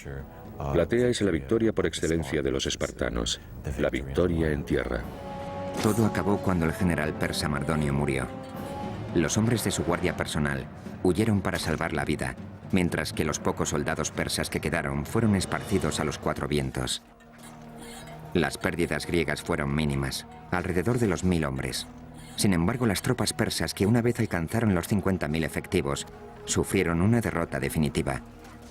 Platea es la victoria por excelencia de los espartanos, la victoria en tierra. Todo acabó cuando el general persa Mardonio murió. Los hombres de su guardia personal huyeron para salvar la vida, mientras que los pocos soldados persas que quedaron fueron esparcidos a los cuatro vientos. Las pérdidas griegas fueron mínimas, alrededor de los 1000 hombres. Sin embargo, las tropas persas, que una vez alcanzaron los 50.000 efectivos, sufrieron una derrota definitiva.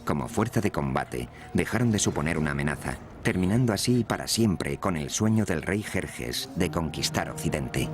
Como fuerza de combate, dejaron de suponer una amenaza, terminando así para siempre con el sueño del rey Jerjes de conquistar Occidente.